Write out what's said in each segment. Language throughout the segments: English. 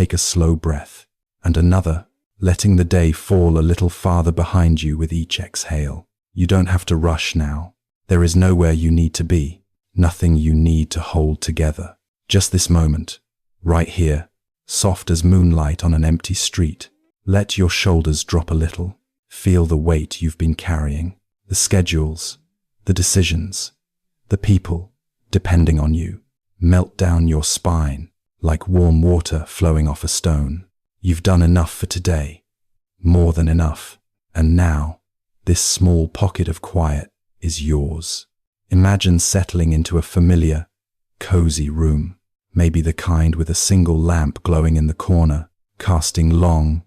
take a slow breath, and another, letting the day fall a little farther behind you with each exhale. You don't have to rush now. There is nowhere you need to be, nothing you need to hold together. Just this moment, right here, soft as moonlight on an empty street. Let your shoulders drop a little. Feel the weight you've been carrying, the schedules, the decisions, the people depending on you. Melt down your spine like warm water flowing off a stone. You've done enough for today, more than enough. And now, this small pocket of quiet is yours. Imagine settling into a familiar, cozy room, maybe the kind with a single lamp glowing in the corner, casting long,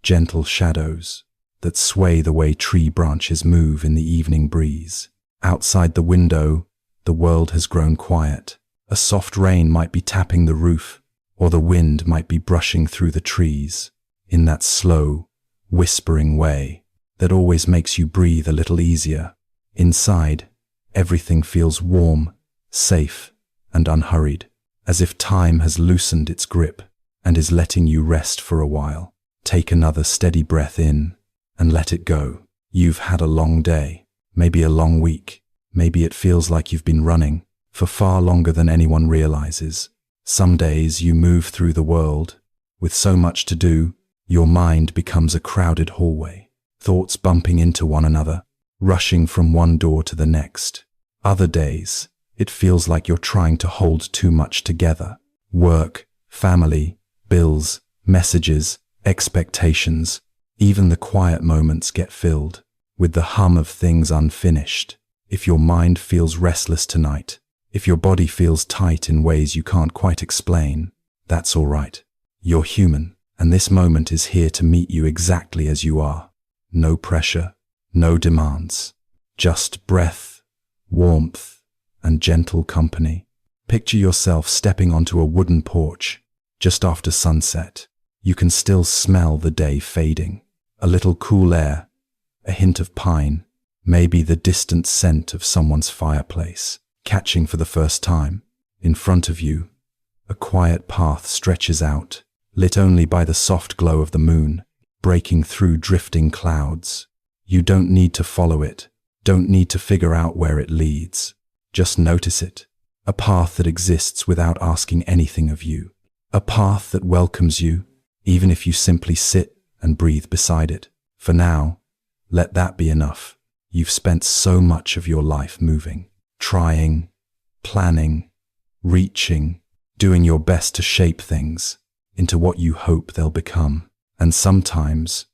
gentle shadows that sway the way tree branches move in the evening breeze. Outside the window, the world has grown quiet. A soft rain might be tapping the roof, or the wind might be brushing through the trees, in that slow, whispering way that always makes you breathe a little easier. Inside, everything feels warm, safe, and unhurried, as if time has loosened its grip and is letting you rest for a while. Take another steady breath in and let it go. You've had a long day, maybe a long week. Maybe it feels like you've been running for far longer than anyone realizes. Some days you move through the world with so much to do, your mind becomes a crowded hallway, thoughts bumping into one another, rushing from one door to the next. Other days, it feels like you're trying to hold too much together. Work, family, bills, messages, expectations. Even the quiet moments get filled with the hum of things unfinished. If your mind feels restless tonight, if your body feels tight in ways you can't quite explain, that's all right. You're human, and this moment is here to meet you exactly as you are. No pressure, no demands, just breath, warmth, and gentle company. Picture yourself stepping onto a wooden porch just after sunset. You can still smell the day fading. A little cool air, a hint of pine, maybe the distant scent of someone's fireplace, catching for the first time. In front of you, a quiet path stretches out, lit only by the soft glow of the moon, breaking through drifting clouds. You don't need to follow it, don't need to figure out where it leads. Just notice it. A path that exists without asking anything of you. A path that welcomes you, even if you simply sit and breathe beside it. For now, let that be enough. You've spent so much of your life moving, trying, planning, reaching, doing your best to shape things into what you hope they'll become. And sometimes,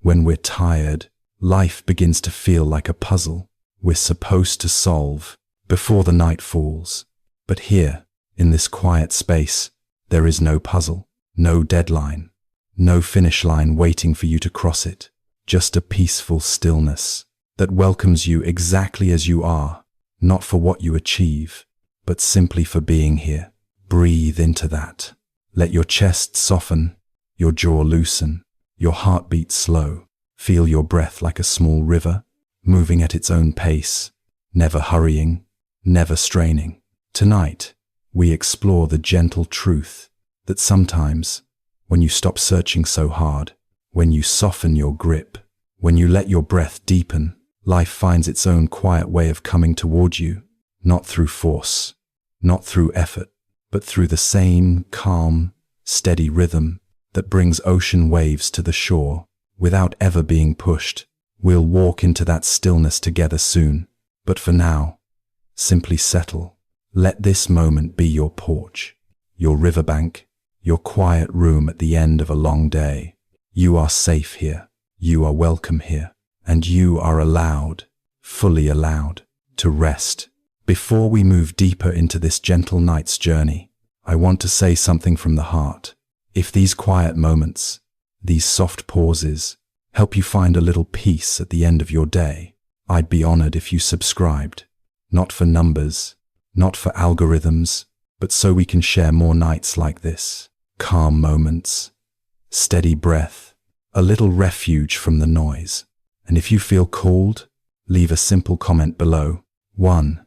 when we're tired, life begins to feel like a puzzle we're supposed to solve before the night falls. But here, in this quiet space, there is no puzzle, no deadline, no finish line waiting for you to cross it. Just a peaceful stillness that welcomes you exactly as you are, not for what you achieve, but simply for being here. Breathe into that. Let your chest soften, your jaw loosen, your heartbeat slow. Feel your breath like a small river, moving at its own pace, never hurrying, never straining. Tonight, we explore the gentle truth that sometimes, when you stop searching so hard, when you soften your grip, when you let your breath deepen, life finds its own quiet way of coming toward you, not through force, not through effort, but through the same calm, steady rhythm that brings ocean waves to the shore without ever being pushed. We'll walk into that stillness together soon, but for now, simply settle. Let this moment be your porch, your riverbank, your quiet room at the end of a long day. You are safe here, you are welcome here, and you are allowed, fully allowed, to rest. Before we move deeper into this gentle night's journey, I want to say something from the heart. If these quiet moments, these soft pauses, help you find a little peace at the end of your day, I'd be honored if you subscribed. Not for numbers, not for algorithms, but so we can share more nights like this. Calm moments, steady breath, a little refuge from the noise. And if you feel called, leave a simple comment below. 1.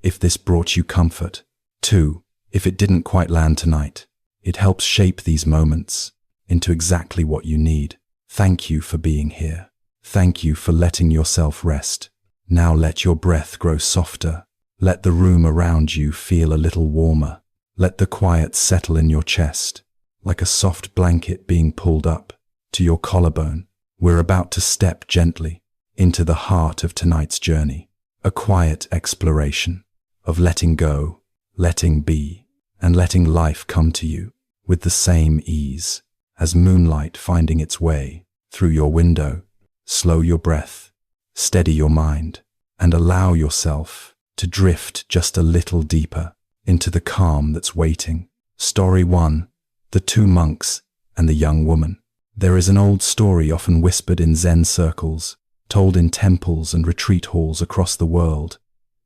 If this brought you comfort. 2. If it didn't quite land tonight. It helps shape these moments into exactly what you need. Thank you for being here. Thank you for letting yourself rest. Now let your breath grow softer. Let the room around you feel a little warmer. Let the quiet settle in your chest, like a soft blanket being pulled up to your collarbone. We're about to step gently into the heart of tonight's journey, a quiet exploration of letting go, letting be, and letting life come to you with the same ease as moonlight finding its way through your window. Slow your breath, steady your mind, and allow yourself to drift just a little deeper into the calm that's waiting. Story 1. The Two Monks and the Young Woman. There is an old story often whispered in Zen circles, told in temples and retreat halls across the world.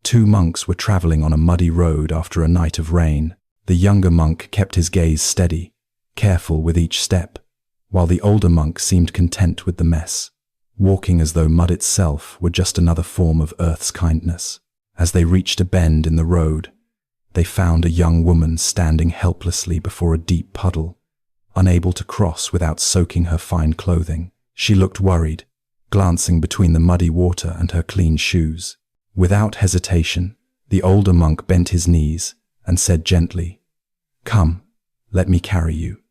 Two monks were traveling on a muddy road after a night of rain. The younger monk kept his gaze steady, careful with each step, while the older monk seemed content with the mess, walking as though mud itself were just another form of Earth's kindness. As they reached a bend in the road, they found a young woman standing helplessly before a deep puddle, unable to cross without soaking her fine clothing. She looked worried, glancing between the muddy water and her clean shoes. Without hesitation, the older monk bent his knees and said gently, "Come, let me carry you."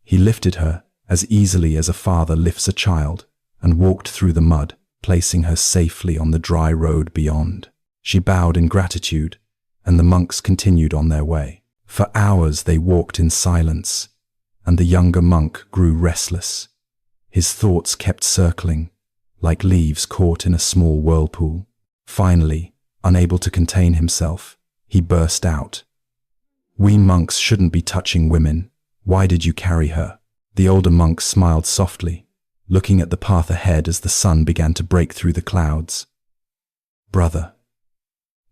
He lifted her as easily as a father lifts a child and walked through the mud, placing her safely on the dry road beyond. She bowed in gratitude, and the monks continued on their way. For hours they walked in silence, and the younger monk grew restless. His thoughts kept circling, like leaves caught in a small whirlpool. Finally, unable to contain himself, he burst out, "We monks shouldn't be touching women. Why did you carry her?" The older monk smiled softly, looking at the path ahead as the sun began to break through the clouds. "Brother,"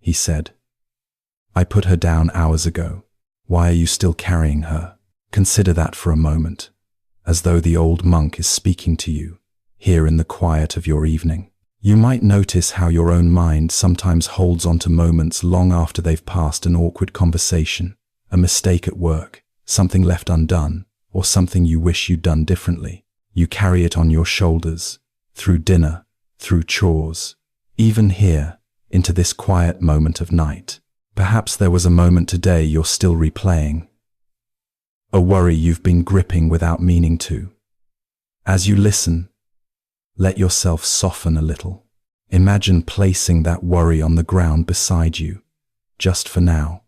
he said, "I put her down hours ago. Why are you still carrying her?" Consider that for a moment, as though the old monk is speaking to you, here in the quiet of your evening. You might notice how your own mind sometimes holds on to moments long after they've passed: an awkward conversation, a mistake at work, something left undone, or something you wish you'd done differently. You carry it on your shoulders, through dinner, through chores, even here, into this quiet moment of night. Perhaps there was a moment today you're still replaying, a worry you've been gripping without meaning to. As you listen, let yourself soften a little. Imagine placing that worry on the ground beside you, just for now.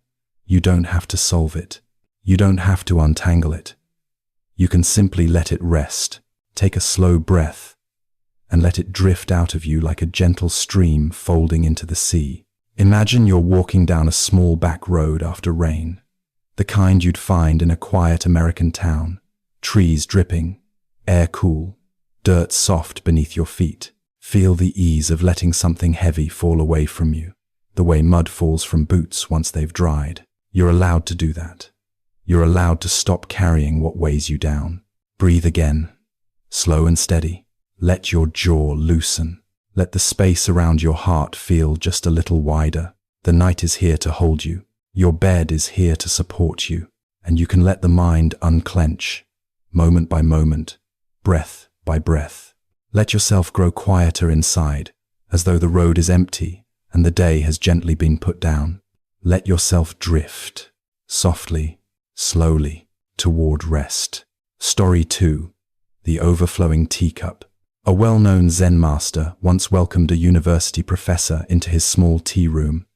You don't have to solve it. You don't have to untangle it. You can simply let it rest. Take a slow breath and let it drift out of you like a gentle stream folding into the sea. Imagine you're walking down a small back road after rain, the kind you'd find in a quiet American town. Trees dripping, air cool, dirt soft beneath your feet. Feel the ease of letting something heavy fall away from you, the way mud falls from boots once they've dried. You're allowed to do that. You're allowed to stop carrying what weighs you down. Breathe again, slow and steady. Let your jaw loosen. Let the space around your heart feel just a little wider. The night is here to hold you. Your bed is here to support you, and you can let the mind unclench, moment by moment, breath by breath. Let yourself grow quieter inside, as though the road is empty and the day has gently been put down. Let yourself drift, softly, slowly, toward rest. Story 2. The Overflowing Teacup. A well-known Zen master once welcomed a university professor into his small tea room,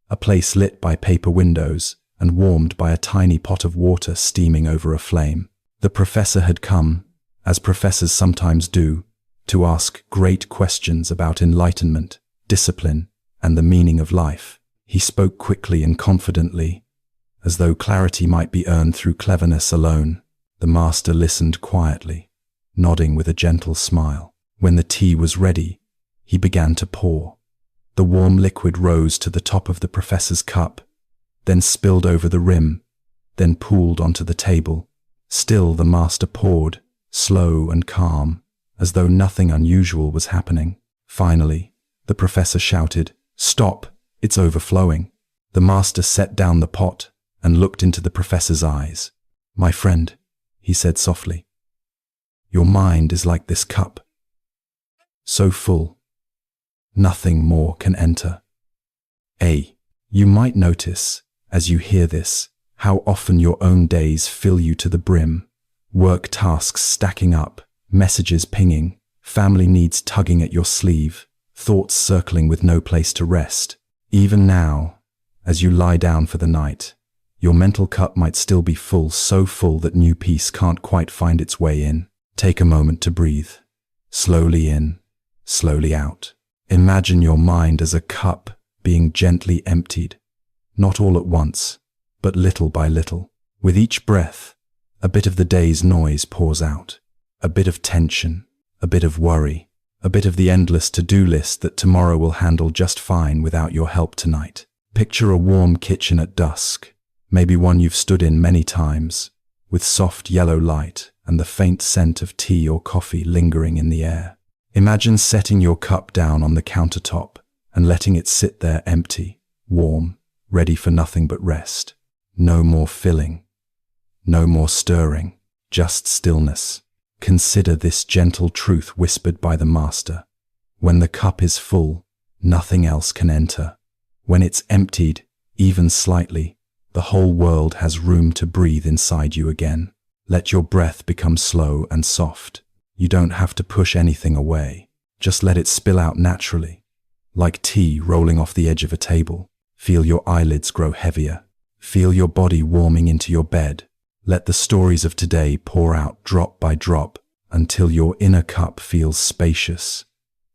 a place lit by paper windows and warmed by a tiny pot of water steaming over a flame. The professor had come, as professors sometimes do, to ask great questions about enlightenment, discipline, and the meaning of life. He spoke quickly and confidently, as though clarity might be earned through cleverness alone. The master listened quietly, nodding with a gentle smile. When the tea was ready, he began to pour. The warm liquid rose to the top of the professor's cup, then spilled over the rim, then pooled onto the table. Still the master poured, slow and calm, as though nothing unusual was happening. Finally, the professor shouted, "Stop, it's overflowing." The master set down the pot and looked into the professor's eyes. My friend, he said softly, your mind is like this cup, so full, nothing more can enter. You might notice, as you hear this, how often your own days fill you to the brim, work tasks stacking up, messages pinging, family needs tugging at your sleeve, thoughts circling with no place to rest. Even now, as you lie down for the night, your mental cup might still be full, so full that new peace can't quite find its way in. Take a moment to breathe. Slowly in, slowly out. Imagine your mind as a cup being gently emptied, not all at once, but little by little. With each breath, a bit of the day's noise pours out, a bit of tension, a bit of worry, a bit of the endless to-do list that tomorrow will handle just fine without your help tonight. Picture a warm kitchen at dusk, maybe one you've stood in many times, with soft yellow light and the faint scent of tea or coffee lingering in the air. Imagine setting your cup down on the countertop and letting it sit there empty, warm, ready for nothing but rest. No more filling, no more stirring, just stillness. Consider this gentle truth whispered by the Master. When the cup is full, nothing else can enter. When it's emptied, even slightly, the whole world has room to breathe inside you again. Let your breath become slow and soft. You don't have to push anything away. Just let it spill out naturally. Like tea rolling off the edge of a table. Feel your eyelids grow heavier. Feel your body warming into your bed. Let the stories of today pour out drop by drop until your inner cup feels spacious,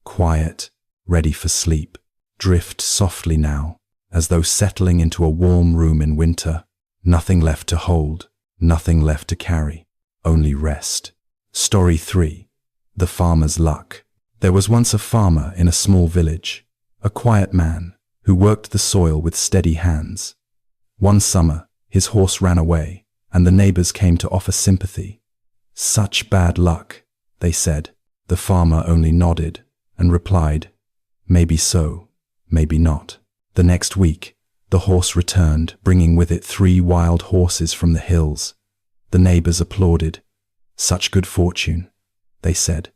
quiet, ready for sleep. Drift softly now, as though settling into a warm room in winter. Nothing left to hold, nothing left to carry, only rest. Story 3. The Farmer's Luck. There was once a farmer in a small village, a quiet man who worked the soil with steady hands. One summer, his horse ran away, and the neighbors came to offer sympathy. Such bad luck, they said. The farmer only nodded and replied, maybe so, maybe not. The next week, the horse returned, bringing with it 3 wild horses from the hills. The neighbors applauded. Such good fortune, they said.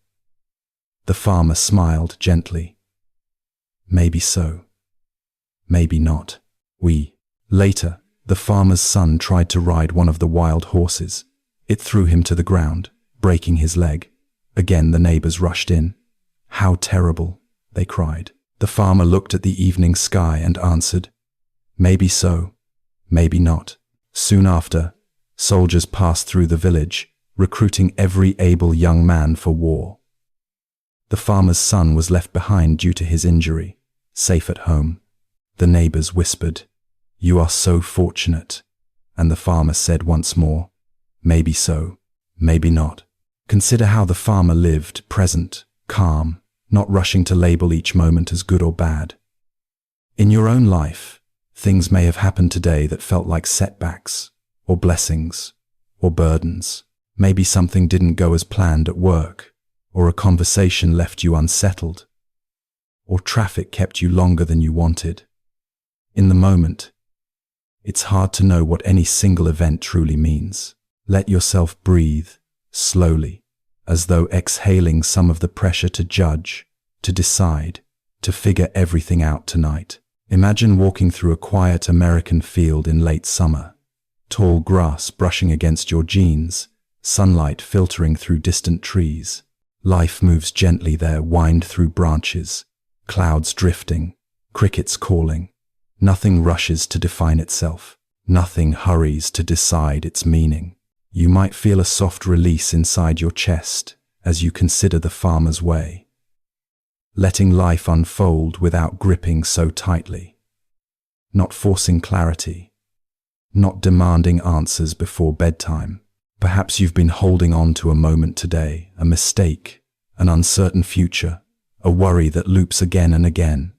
The farmer smiled gently. Maybe so, maybe not. Later, the farmer's son tried to ride one of the wild horses. It threw him to the ground, breaking his leg. Again the neighbors rushed in. How terrible, they cried. The farmer looked at the evening sky and answered, maybe so, maybe not. Soon after, soldiers passed through the village, recruiting every able young man for war. The farmer's son was left behind due to his injury, safe at home. The neighbors whispered, you are so fortunate. And the farmer said once more, maybe so, maybe not. Consider how the farmer lived, present, calm, not rushing to label each moment as good or bad. In your own life, things may have happened today that felt like setbacks, or blessings, or burdens. Maybe something didn't go as planned at work, or a conversation left you unsettled, or traffic kept you longer than you wanted. In the moment, it's hard to know what any single event truly means. Let yourself breathe, slowly, as though exhaling some of the pressure to judge, to decide, to figure everything out tonight. Imagine walking through a quiet American field in late summer, tall grass brushing against your jeans, sunlight filtering through distant trees. Life moves gently there, wind through branches, clouds drifting, crickets calling. Nothing rushes to define itself. Nothing hurries to decide its meaning. You might feel a soft release inside your chest as you consider the farmer's way, letting life unfold without gripping so tightly, not forcing clarity, not demanding answers before bedtime. Perhaps you've been holding on to a moment today, a mistake, an uncertain future, a worry that loops again and again.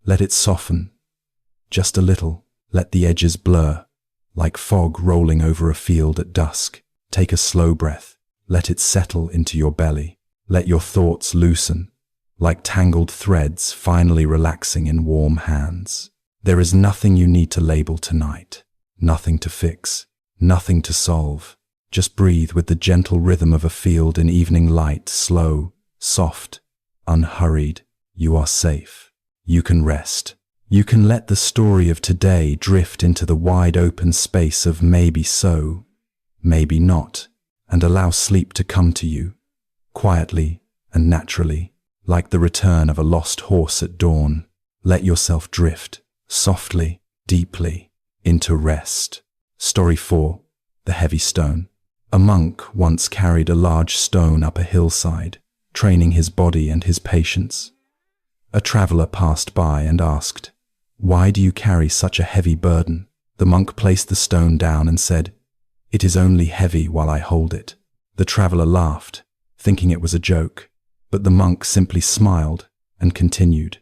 Let it soften, just a little. Let the edges blur, like fog rolling over a field at dusk. Take a slow breath. Let it settle into your belly. Let your thoughts loosen, like tangled threads finally relaxing in warm hands. There is nothing you need to label tonight, nothing to fix, Nothing to solve. Just breathe with the gentle rhythm of a field in evening light, slow, soft, unhurried. You are safe. You can rest. You can let the story of today drift into the wide open space of maybe so, maybe not, and allow sleep to come to you, quietly and naturally, like the return of a lost horse at dawn. Let yourself drift, softly, deeply, into rest. Story 4. The Heavy Stone. A monk once carried a large stone up a hillside, training his body and his patience. A traveler passed by and asked, "Why do you carry such a heavy burden?" The monk placed the stone down and said, "It is only heavy while I hold it." The traveler laughed, thinking it was a joke, but the monk simply smiled and continued,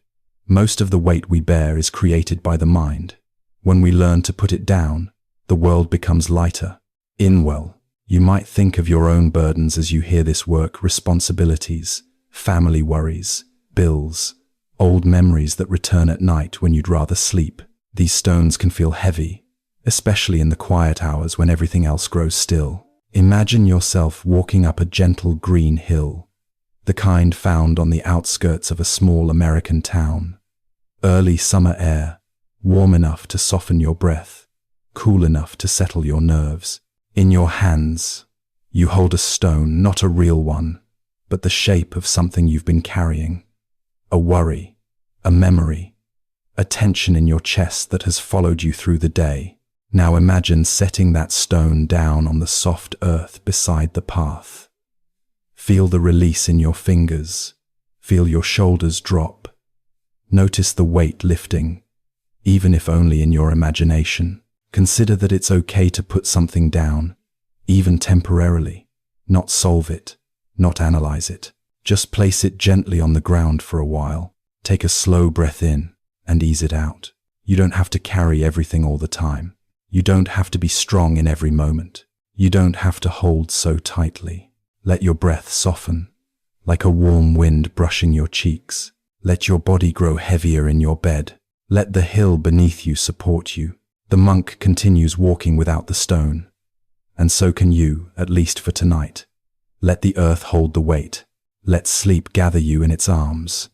"Most of the weight we bear is created by the mind. When we learn to put it down, the world becomes lighter." Inwell. You might think of your own burdens as you hear this work: responsibilities, family worries, bills, old memories that return at night when you'd rather sleep. These stones can feel heavy, especially in the quiet hours when everything else grows still. Imagine yourself walking up a gentle green hill, the kind found on the outskirts of a small American town. Early summer air, warm enough to soften your breath, cool enough to settle your nerves. In your hands, you hold a stone, not a real one, but the shape of something you've been carrying. A worry, a memory, a tension in your chest that has followed you through the day. Now imagine setting that stone down on the soft earth beside the path. Feel the release in your fingers. Feel your shoulders drop. Notice the weight lifting, even if only in your imagination. Consider that it's okay to put something down, even temporarily. Not solve it, not analyze it. Just place it gently on the ground for a while. Take a slow breath in and ease it out. You don't have to carry everything all the time. You don't have to be strong in every moment. You don't have to hold so tightly. Let your breath soften, like a warm wind brushing your cheeks. Let your body grow heavier in your bed. Let the hill beneath you support you. The monk continues walking without the stone, and so can you, at least for tonight. Let the earth hold the weight. Let sleep gather you in its arms.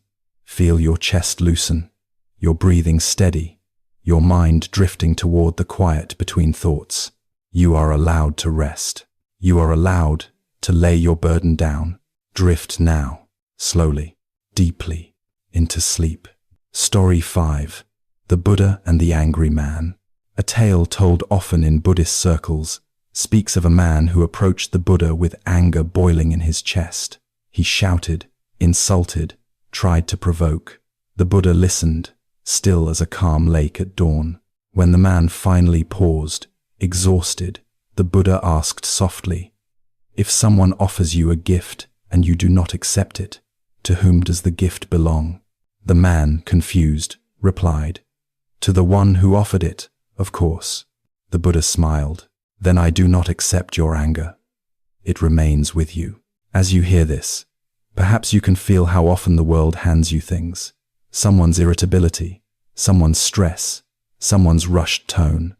Feel your chest loosen, your breathing steady, your mind drifting toward the quiet between thoughts. You are allowed to rest. You are allowed to lay your burden down. Drift now, slowly, deeply, into sleep. Story 5. The Buddha and the Angry Man. A tale told often in Buddhist circles speaks of a man who approached the Buddha with anger boiling in his chest. He shouted, insulted, tried to provoke. The Buddha listened, still as a calm lake at dawn. When the man finally paused, exhausted, the Buddha asked softly, "If someone offers you a gift and you do not accept it, to whom does the gift belong?" The man, confused, replied, "To the one who offered it, of course." The Buddha smiled. "Then I do not accept your anger. It remains with you." As you hear this, perhaps you can feel how often the world hands you things. Someone's irritability, someone's stress, someone's rushed tone.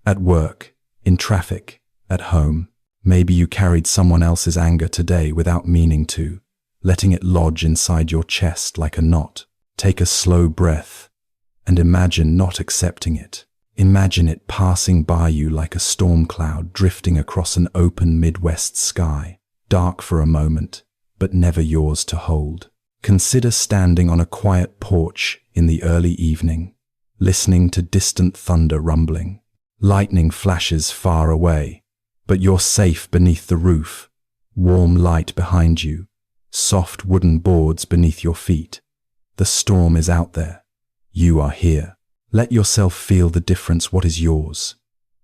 At work, in traffic, at home. Maybe you carried someone else's anger today without meaning to, letting it lodge inside your chest like a knot. Take a slow breath and imagine not accepting it. Imagine it passing by you like a storm cloud drifting across an open Midwest sky, dark for a moment, but never yours to hold. Consider standing on a quiet porch in the early evening, listening to distant thunder rumbling. Lightning flashes far away, but you're safe beneath the roof. Warm light behind you, soft wooden boards beneath your feet. The storm is out there. You are here. Let yourself feel the difference, what is yours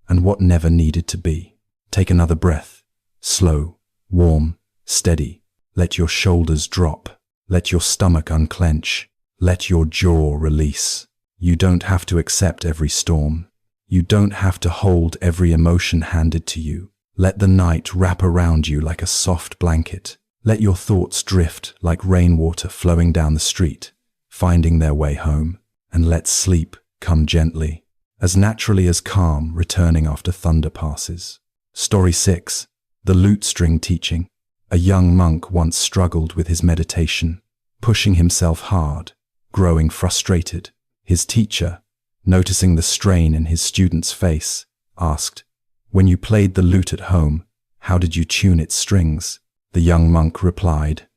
and what never needed to be. Take another breath, slow, warm, steady. Let your shoulders drop. Let your stomach unclench. Let your jaw release. You don't have to accept every storm. You don't have to hold every emotion handed to you. Let the night wrap around you like a soft blanket. Let your thoughts drift like rainwater flowing down the street, finding their way home. And let sleep come gently, as naturally as calm returning after thunder passes. Story 6. The Lute String Teaching. A young monk once struggled with his meditation, pushing himself hard, growing frustrated. His teacher, noticing the strain in his student's face, asked, "When you played the lute at home, how did you tune its strings?" The young monk replied,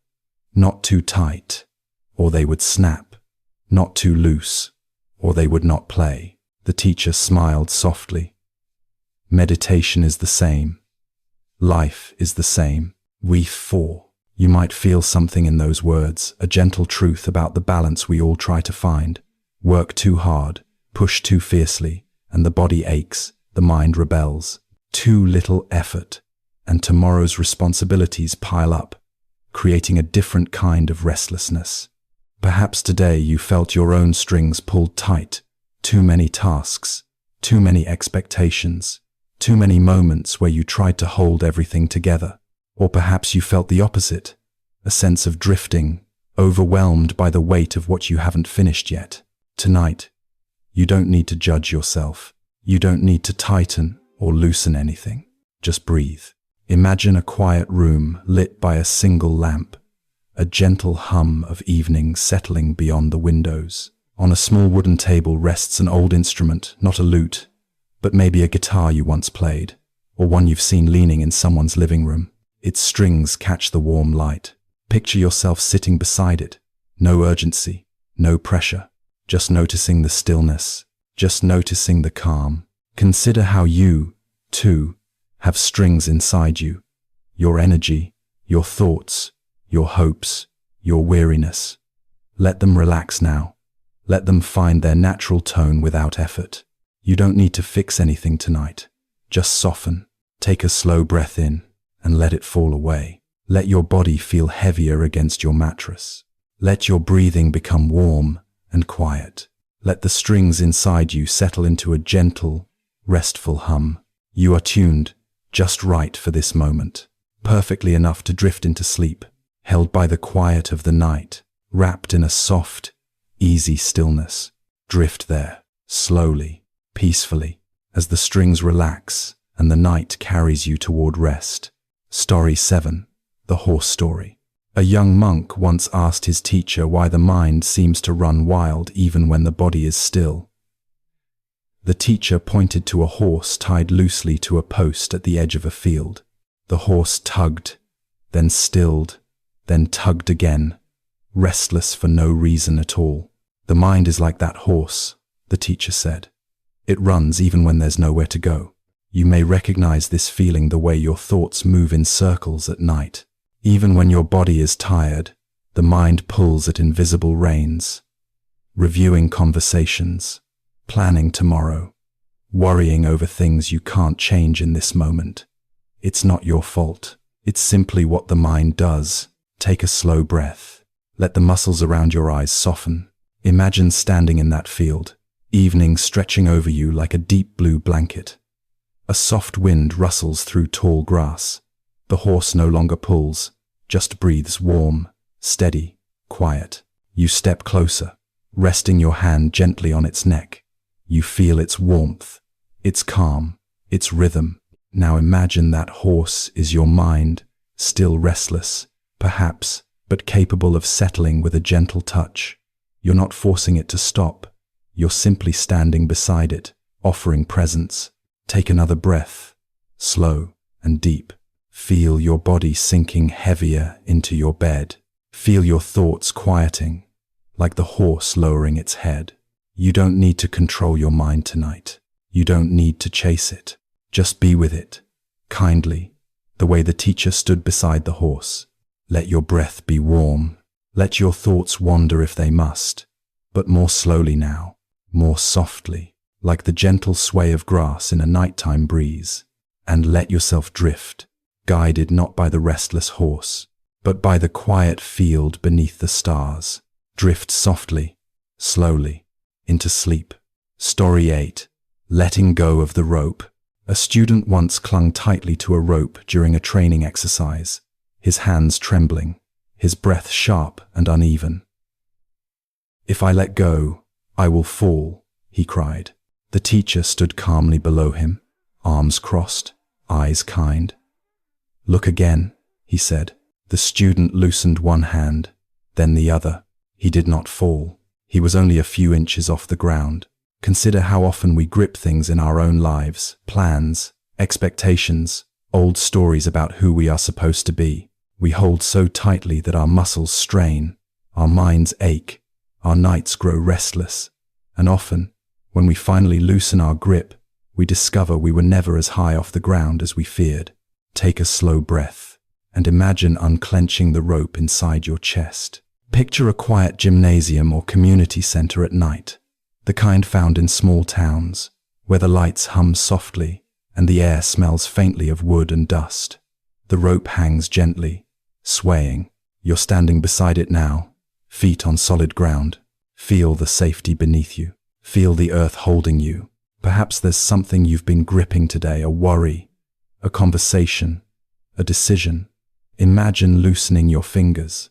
"Not too tight, or they would snap. Not too loose, or they would not play." The teacher smiled softly. Meditation is the same. Life is the same. We four. You might feel something in those words, a gentle truth about the balance we all try to find. Work too hard, push too fiercely, and the body aches, the mind rebels. Too little effort, and tomorrow's responsibilities pile up, creating a different kind of restlessness. Perhaps today you felt your own strings pulled tight, too many tasks, too many expectations, too many moments where you tried to hold everything together. Or perhaps you felt the opposite, a sense of drifting, overwhelmed by the weight of what you haven't finished yet. Tonight, you don't need to judge yourself. You don't need to tighten or loosen anything. Just breathe. Imagine a quiet room lit by a single lamp, a gentle hum of evening settling beyond the windows. On a small wooden table rests an old instrument, not a lute, but maybe a guitar you once played, or one you've seen leaning in someone's living room. Its strings catch the warm light. Picture yourself sitting beside it. No urgency, no pressure, just noticing the stillness, just noticing the calm. Consider how you, too, have strings inside you. Your energy, your thoughts, your hopes, your weariness. Let them relax now. Let them find their natural tone without effort. You don't need to fix anything tonight. Just soften. Take a slow breath in and let it fall away. Let your body feel heavier against your mattress. Let your breathing become warm and quiet. Let the strings inside you settle into a gentle, restful hum. You are tuned just right for this moment, perfectly enough to drift into sleep, held by the quiet of the night, wrapped in a soft, easy stillness. Drift there, slowly, peacefully, as the strings relax and the night carries you toward rest. Story 7. The Horse Story. A young monk once asked his teacher why the mind seems to run wild even when the body is still. The teacher pointed to a horse tied loosely to a post at the edge of a field. The horse tugged, then stilled, then tugged again, restless for no reason at all. The mind is like that horse, the teacher said. It runs even when there's nowhere to go. You may recognize this feeling the way your thoughts move in circles at night. Even when your body is tired, the mind pulls at invisible reins, reviewing conversations, planning tomorrow, worrying over things you can't change in this moment. It's not your fault. It's simply what the mind does. Take a slow breath. Let the muscles around your eyes soften. Imagine standing in that field, evening stretching over you like a deep blue blanket. A soft wind rustles through tall grass. The horse no longer pulls, just breathes warm, steady, quiet. You step closer, resting your hand gently on its neck. You feel its warmth, its calm, its rhythm. Now imagine that horse is your mind, still restless, perhaps, but capable of settling with a gentle touch. You're not forcing it to stop. You're simply standing beside it, offering presence. Take another breath, slow and deep. Feel your body sinking heavier into your bed. Feel your thoughts quieting, like the horse lowering its head. You don't need to control your mind tonight. You don't need to chase it. Just be with it, kindly, the way the teacher stood beside the horse. Let your breath be warm. Let your thoughts wander if they must, but more slowly now, more softly, like the gentle sway of grass in a nighttime breeze. And let yourself drift, guided not by the restless horse, but by the quiet field beneath the stars. Drift softly, slowly, into sleep. Story 8. Letting go of the rope. A student once clung tightly to a rope during a training exercise, his hands trembling, his breath sharp and uneven. "If I let go, I will fall," he cried. The teacher stood calmly below him, arms crossed, eyes kind. "Look again," he said. The student loosened one hand, then the other. He did not fall. He was only a few inches off the ground. Consider how often we grip things in our own lives, plans, expectations, old stories about who we are supposed to be. We hold so tightly that our muscles strain, our minds ache, our nights grow restless, and often, when we finally loosen our grip, we discover we were never as high off the ground as we feared. Take a slow breath and imagine unclenching the rope inside your chest. Picture a quiet gymnasium or community center at night, the kind found in small towns, where the lights hum softly and the air smells faintly of wood and dust. The rope hangs gently, swaying. You're standing beside it now, feet on solid ground. Feel the safety beneath you. Feel the earth holding you. Perhaps there's something you've been gripping today, a worry, a conversation, a decision. Imagine loosening your fingers.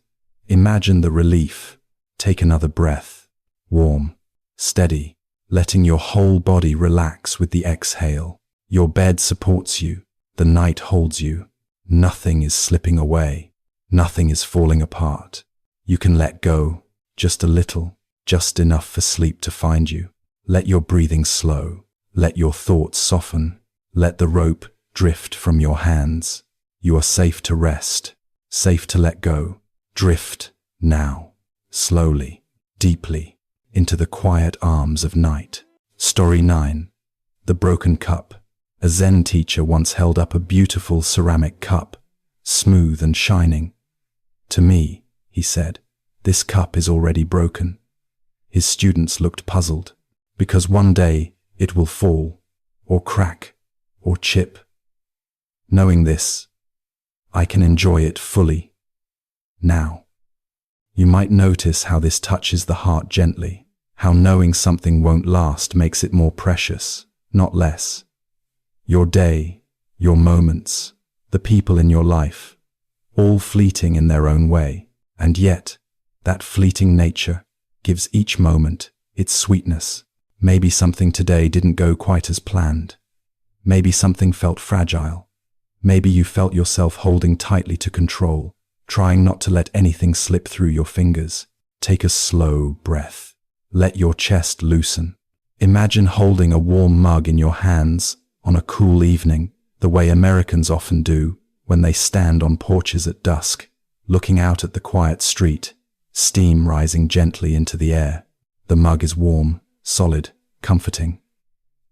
Imagine the relief. Take another breath, warm, steady, letting your whole body relax with the exhale. Your bed supports you. The night holds you. Nothing is slipping away. Nothing is falling apart. You can let go, just a little, just enough for sleep to find you. Let your breathing slow. Let your thoughts soften. Let the rope drift from your hands. You are safe to rest, safe to let go. Drift now, slowly, deeply, into the quiet arms of night. Story 9. The Broken Cup. A Zen teacher once held up a beautiful ceramic cup, smooth and shining. "To me," he said, "this cup is already broken." His students looked puzzled, because one day it will fall, or crack, or chip. Knowing this, I can enjoy it fully. Now, you might notice how this touches the heart gently, how knowing something won't last makes it more precious, not less. Your day, your moments, the people in your life, all fleeting in their own way, and yet, that fleeting nature gives each moment its sweetness. Maybe something today didn't go quite as planned. Maybe something felt fragile. Maybe you felt yourself holding tightly to control, trying not to let anything slip through your fingers. Take a slow breath. Let your chest loosen. Imagine holding a warm mug in your hands on a cool evening, the way Americans often do when they stand on porches at dusk, looking out at the quiet street, steam rising gently into the air. The mug is warm, solid, comforting.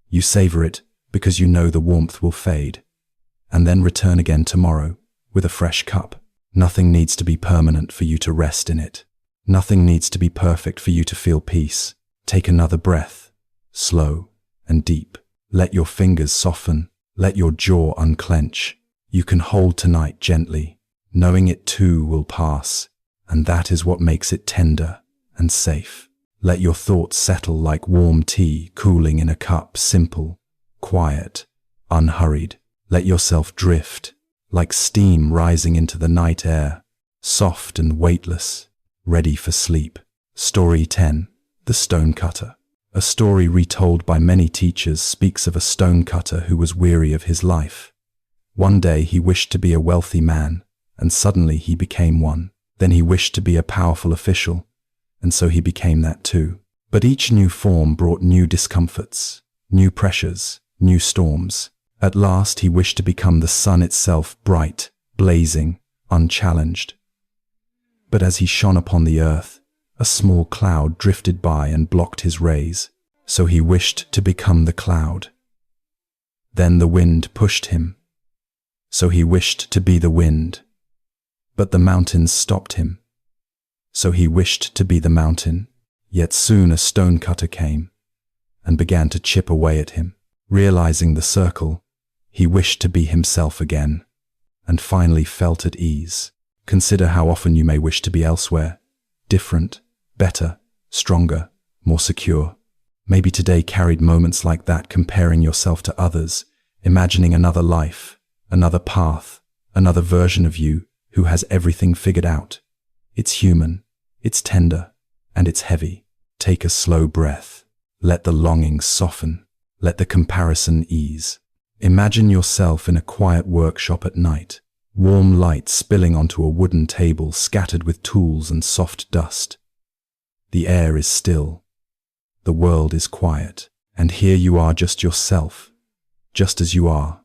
You savor it because you know the warmth will fade, and then return again tomorrow with a fresh cup. Nothing needs to be permanent for you to rest in it. Nothing needs to be perfect for you to feel peace. Take another breath, slow and deep. Let your fingers soften. Let your jaw unclench. You can hold tonight gently, knowing it too will pass, and that is what makes it tender and safe. Let your thoughts settle like warm tea cooling in a cup, simple, quiet, unhurried. Let yourself drift, like steam rising into the night air, soft and weightless, ready for sleep. Story 10. The Stonecutter. A story retold by many teachers speaks of a stonecutter who was weary of his life. One day he wished to be a wealthy man, and suddenly he became one. Then he wished to be a powerful official, and so he became that too. But each new form brought new discomforts, new pressures, new storms. At last he wished to become the sun itself, bright, blazing, unchallenged. But as he shone upon the earth, a small cloud drifted by and blocked his rays, so he wished to become the cloud. Then the wind pushed him, so he wished to be the wind. But the mountains stopped him, so he wished to be the mountain. Yet soon a stonecutter came and began to chip away at him. Realizing the circle, he wished to be himself again, and finally felt at ease. Consider how often you may wish to be elsewhere, different, better, stronger, more secure. Maybe today carried moments like that, comparing yourself to others, imagining another life, another path, another version of you who has everything figured out. It's human, it's tender, and it's heavy. Take a slow breath. Let the longing soften. Let the comparison ease. Imagine yourself in a quiet workshop at night, warm light spilling onto a wooden table scattered with tools and soft dust. The air is still. The world is quiet. And here you are, just yourself, just as you are.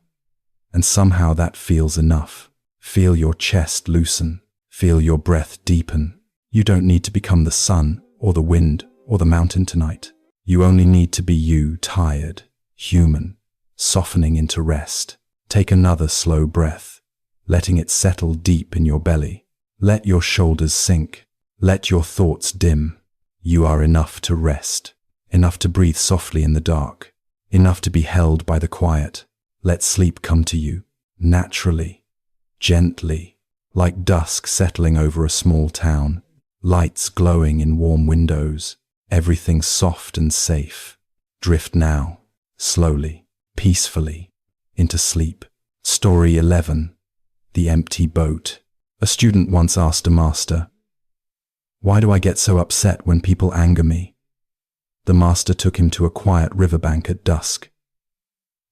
And somehow that feels enough. Feel your chest loosen. Feel your breath deepen. You don't need to become the sun or the wind or the mountain tonight. You only need to be you, tired, human, softening into rest. Take another slow breath, letting it settle deep in your belly. Let your shoulders sink. Let your thoughts dim. You are enough to rest, enough to breathe softly in the dark, enough to be held by the quiet. Let sleep come to you, naturally, gently, like dusk settling over a small town, lights glowing in warm windows, everything soft and safe. Drift now, slowly, peacefully, into sleep. Story 11. The Empty Boat. A student once asked a master, "Why do I get so upset when people anger me?" The master took him to a quiet riverbank at dusk.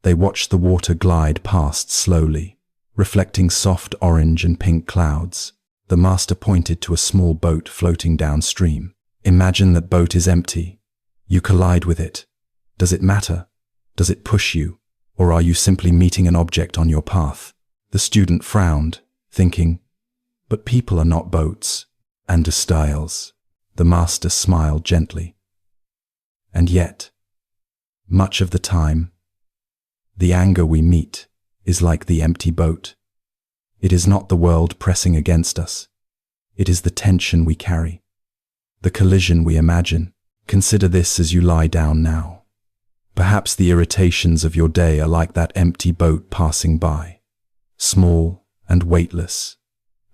They watched the water glide past slowly, reflecting soft orange and pink clouds. The master pointed to a small boat floating downstream. Imagine that boat is empty. You collide with it. Does it matter? Does it push you? Or are you simply meeting an object on your path? The student frowned, thinking, "But people are not boats and styles." The master smiled gently. And yet, much of the time, the anger we meet is like the empty boat. It is not the world pressing against us. It is the tension we carry, the collision we imagine. Consider this as you lie down now. Perhaps the irritations of your day are like that empty boat passing by, small and weightless,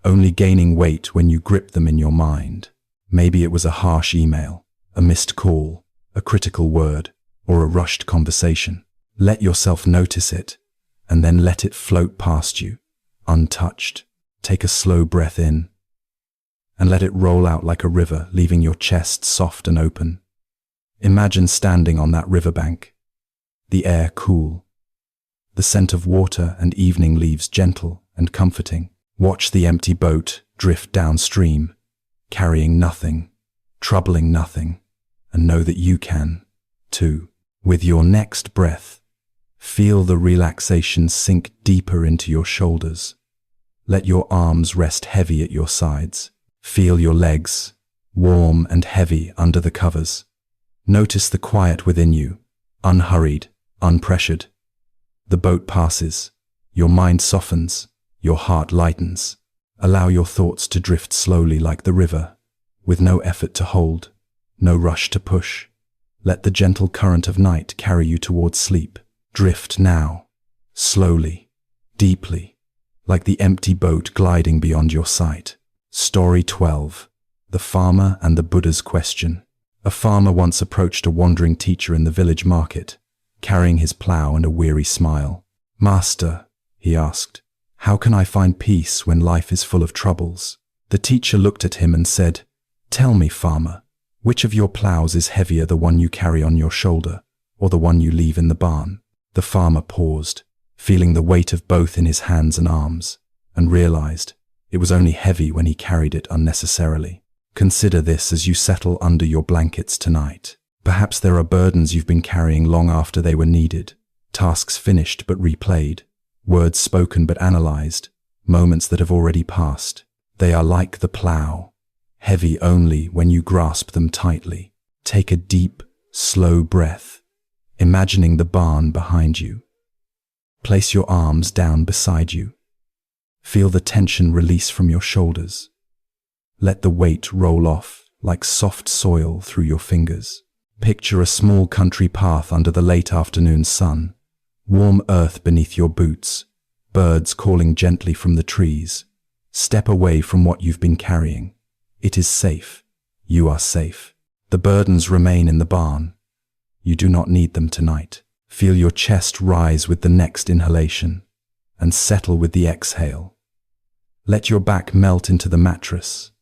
only gaining weight when you grip them in your mind. Maybe it was a harsh email, a missed call, a critical word, or a rushed conversation. Let yourself notice it, and then let it float past you, untouched. Take a slow breath in, and let it roll out like a river, leaving your chest soft and open. Imagine standing on that riverbank, the air cool, the scent of water and evening leaves gentle and comforting. Watch the empty boat drift downstream, carrying nothing, troubling nothing, and know that you can, too. With your next breath, feel the relaxation sink deeper into your shoulders. Let your arms rest heavy at your sides. Feel your legs, warm and heavy under the covers. Notice the quiet within you, unhurried, unpressured. The boat passes, your mind softens, your heart lightens. Allow your thoughts to drift slowly like the river, with no effort to hold, no rush to push. Let the gentle current of night carry you towards sleep. Drift now, slowly, deeply, like the empty boat gliding beyond your sight. Story 12. The Farmer and the Buddha's Question. A farmer once approached a wandering teacher in the village market, carrying his plough and a weary smile. "Master," he asked, "how can I find peace when life is full of troubles?" The teacher looked at him and said, "Tell me, farmer, which of your ploughs is heavier, the one you carry on your shoulder, or the one you leave in the barn?" The farmer paused, feeling the weight of both in his hands and arms, and realized it was only heavy when he carried it unnecessarily. Consider this as you settle under your blankets tonight. Perhaps there are burdens you've been carrying long after they were needed, tasks finished but replayed, words spoken but analyzed, moments that have already passed. They are like the plough, heavy only when you grasp them tightly. Take a deep, slow breath, imagining the barn behind you. Place your arms down beside you. Feel the tension release from your shoulders. Let the weight roll off like soft soil through your fingers. Picture a small country path under the late afternoon sun, warm earth beneath your boots, birds calling gently from the trees. Step away from what you've been carrying. It is safe. You are safe. The burdens remain in the barn. You do not need them tonight. Feel your chest rise with the next inhalation and settle with the exhale. Let your back melt into the mattress.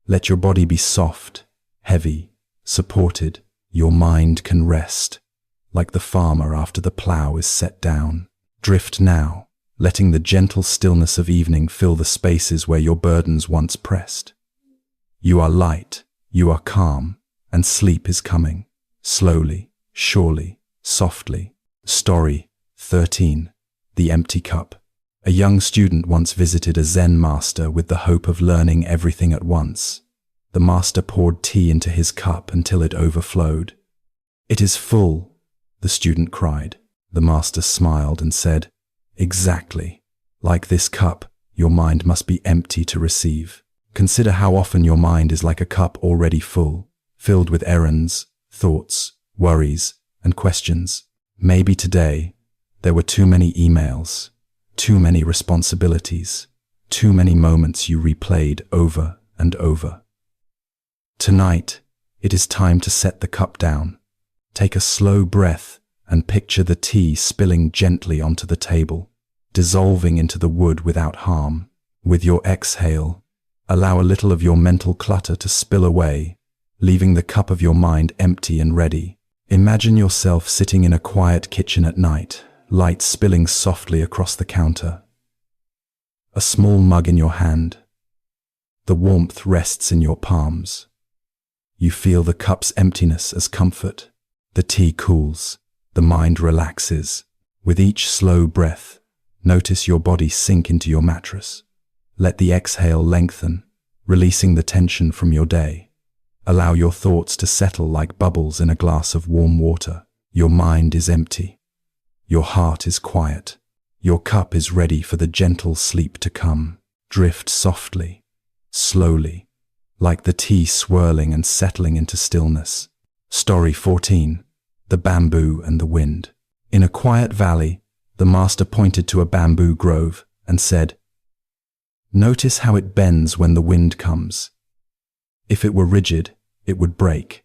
Let your body be soft, heavy, supported. Your mind can rest. like the farmer after the plough is set down. Drift now, letting the gentle stillness of evening fill the spaces where your burdens once pressed. You are light, you are calm, and sleep is coming, slowly, surely, softly. Story 13. The Empty Cup. A young student once visited a Zen master with the hope of learning everything at once. The master poured tea into his cup until it overflowed. "It is full," the student cried. The master smiled and said, "Exactly. Like this cup, your mind must be empty to receive. Consider how often your mind is like a cup already full, filled with errands, thoughts, worries, and questions. Maybe today, there were too many emails, too many responsibilities, too many moments you replayed over and over. Tonight, it is time to set the cup down. Take a slow breath and picture the tea spilling gently onto the table, dissolving into the wood without harm. With your exhale, allow a little of your mental clutter to spill away, leaving the cup of your mind empty and ready. Imagine yourself sitting in a quiet kitchen at night, light spilling softly across the counter. A small mug in your hand. The warmth rests in your palms. You feel the cup's emptiness as comfort. The tea cools. The mind relaxes. With each slow breath, notice your body sink into your mattress. Let the exhale lengthen, releasing the tension from your day. Allow your thoughts to settle like bubbles in a glass of warm water. Your mind is empty. Your heart is quiet. Your cup is ready for the gentle sleep to come. Drift softly, slowly, like the tea swirling and settling into stillness. Story 14. The Bamboo and the Wind. In a quiet valley, the master pointed to a bamboo grove and said, "Notice how it bends when the wind comes. If it were rigid, it would break."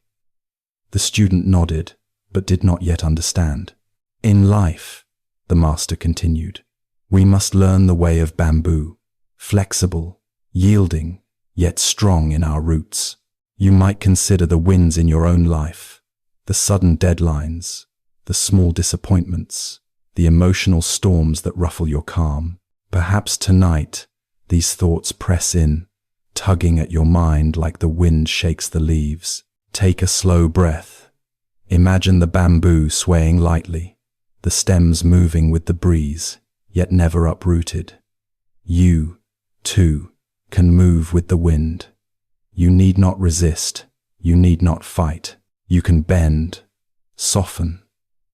The student nodded, but did not yet understand. "In life," the master continued, "we must learn the way of bamboo, flexible, yielding, yet strong in our roots. You might consider the winds in your own life, the sudden deadlines, the small disappointments, the emotional storms that ruffle your calm. Perhaps tonight, these thoughts press in, tugging at your mind like the wind shakes the leaves. Take a slow breath. Imagine the bamboo swaying lightly, the stems moving with the breeze, yet never uprooted. You, too, can move with the wind. You need not resist. You need not fight. You can bend, soften,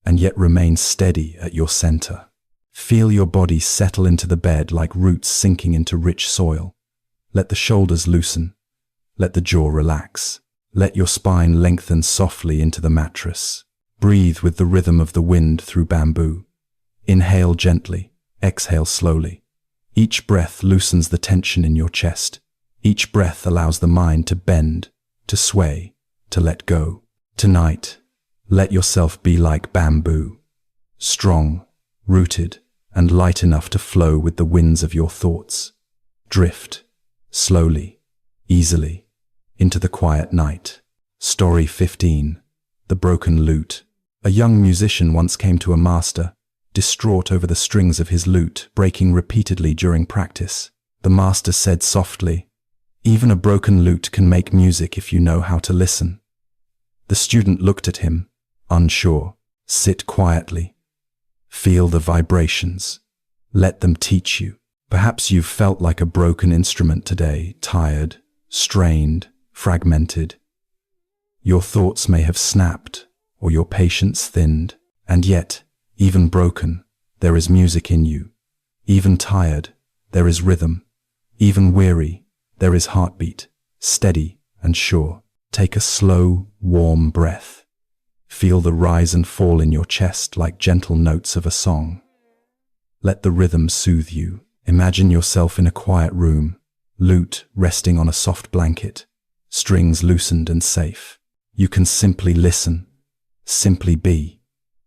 and yet remain steady at your center. Feel your body settle into the bed like roots sinking into rich soil. Let the shoulders loosen. Let the jaw relax. Let your spine lengthen softly into the mattress. Breathe with the rhythm of the wind through bamboo. Inhale gently, exhale slowly. Each breath loosens the tension in your chest. Each breath allows the mind to bend, to sway, to let go. Tonight, let yourself be like bamboo, strong, rooted, and light enough to flow with the winds of your thoughts. Drift, slowly, easily, into the quiet night. Story 15. The Broken Lute. A young musician once came to a master, distraught over the strings of his lute breaking repeatedly during practice. The master said softly, "Even a broken lute can make music if you know how to listen." The student looked at him, unsure. Sit quietly. Feel the vibrations. Let them teach you. Perhaps you've felt like a broken instrument today, tired, strained, fragmented. Your thoughts may have snapped, or your patience thinned, and yet, even broken, there is music in you. Even tired, there is rhythm. Even weary, there is heartbeat, steady and sure. Take a slow, warm breath. Feel the rise and fall in your chest like gentle notes of a song. Let the rhythm soothe you. Imagine yourself in a quiet room, lute resting on a soft blanket, strings loosened and safe. You can simply listen, simply be,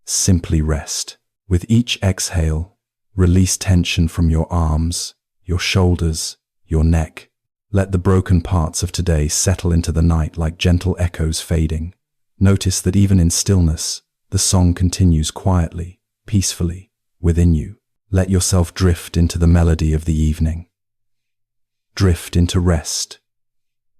simply rest. With each exhale, release tension from your arms, your shoulders, your neck. Let the broken parts of today settle into the night like gentle echoes fading. Notice that even in stillness, The song continues quietly, peacefully, within you. Let yourself drift into the melody of the evening. Drift into rest.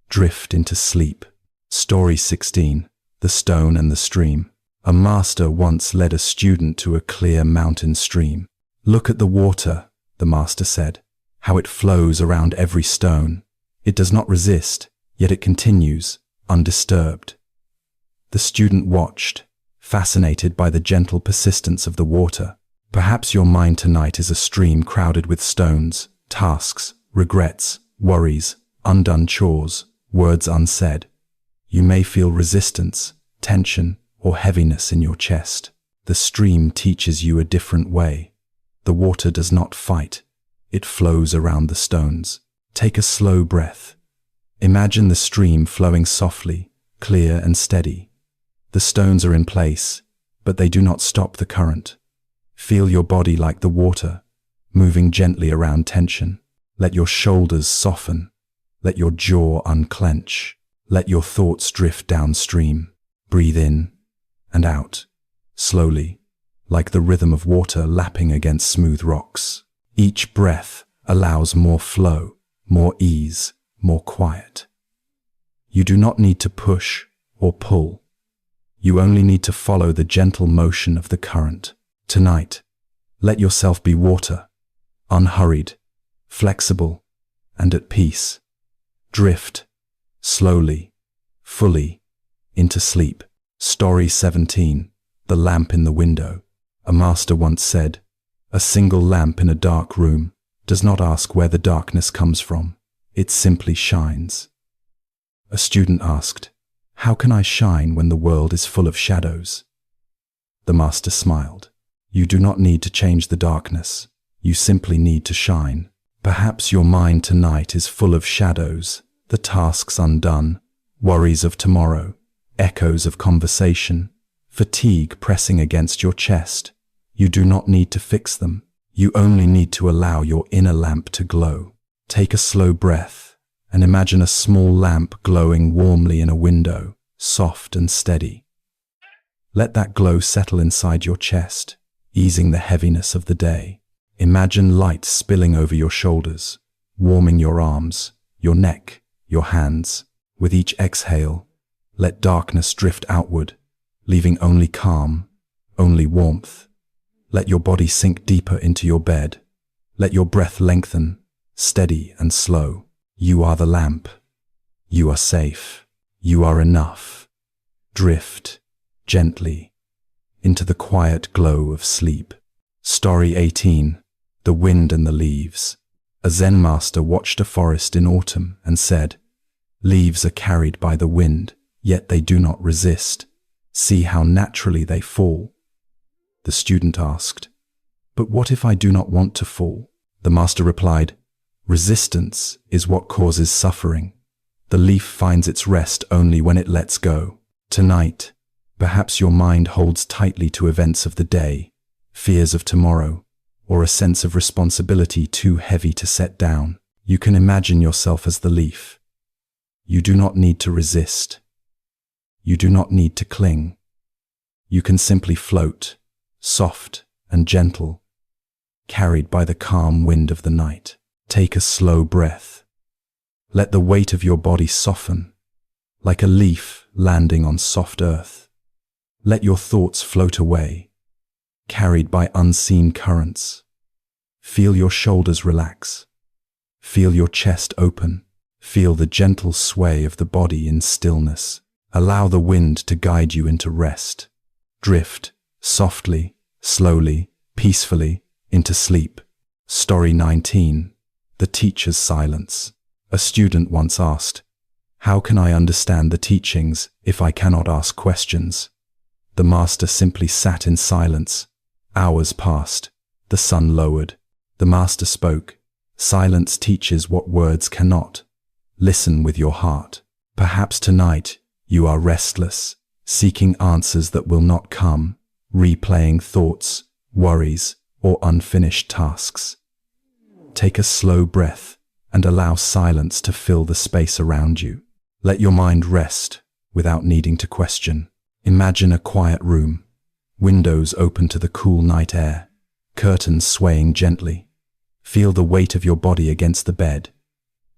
Drift into sleep. Story 16. The Stone and the Stream. A master once led a student to a clear mountain stream. "Look at the water," the master said, "how it flows around every stone. It does not resist, yet it continues, undisturbed." The student watched, fascinated by the gentle persistence of the water. Perhaps your mind tonight is a stream crowded with stones, tasks, regrets, worries, undone chores, words unsaid. You may feel resistance, tension, or heaviness in your chest. The stream teaches you a different way. The water does not fight. It flows around the stones. Take a slow breath. Imagine the stream flowing softly, clear and steady. The stones are in place, but they do not stop the current. Feel your body like the water, moving gently around tension. Let your shoulders soften. Let your jaw unclench. Let your thoughts drift downstream. Breathe in and out, slowly, like the rhythm of water lapping against smooth rocks. Each breath allows more flow, more ease, more quiet. You do not need to push or pull. You only need to follow the gentle motion of the current. Tonight, let yourself be water, unhurried, flexible, and at peace. Drift, slowly, fully, into sleep. Story 17. The Lamp in the Window. A master once said, "A single lamp in a dark room does not ask where the darkness comes from. It simply shines." A student asked, "How can I shine when the world is full of shadows?" The master smiled. "You do not need to change the darkness. You simply need to shine." Perhaps your mind tonight is full of shadows, the tasks undone, worries of tomorrow, echoes of conversation, fatigue pressing against your chest. You do not need to fix them. You only need to allow your inner lamp to glow. Take a slow breath and imagine a small lamp glowing warmly in a window, soft and steady. Let that glow settle inside your chest, easing the heaviness of the day. Imagine light spilling over your shoulders, warming your arms, your neck, your hands. With each exhale, let darkness drift outward, leaving only calm, only warmth. Let your body sink deeper into your bed. Let your breath lengthen, steady and slow. You are the lamp. You are safe. You are enough. Drift, gently, into the quiet glow of sleep. Story 18. The Wind and the Leaves. A Zen master watched a forest in autumn and said, "Leaves are carried by the wind, yet they do not resist. See how naturally they fall." The student asked, "But what if I do not want to fall?" The master replied, "Resistance is what causes suffering. The leaf finds its rest only when it lets go." Tonight, perhaps your mind holds tightly to events of the day, fears of tomorrow, or a sense of responsibility too heavy to set down. You can imagine yourself as the leaf. You do not need to resist. You do not need to cling. You can simply float, soft and gentle, carried by the calm wind of the night. Take a slow breath. Let the weight of your body soften, like a leaf landing on soft earth. Let your thoughts float away, carried by unseen currents. Feel your shoulders relax. Feel your chest open. Feel the gentle sway of the body in stillness. Allow the wind to guide you into rest. Drift, softly, slowly, peacefully, into sleep. Story 19. The Teacher's Silence. A student once asked, "How can I understand the teachings if I cannot ask questions?" The master simply sat in silence. Hours passed. The sun lowered. The master spoke. "Silence teaches what words cannot. Listen with your heart." Perhaps tonight you are restless, seeking answers that will not come, replaying thoughts, worries, or unfinished tasks. Take a slow breath and allow silence to fill the space around you. Let your mind rest without needing to question. Imagine a quiet room, Windows open to the cool night air, curtains swaying gently. Feel the weight of your body against the bed.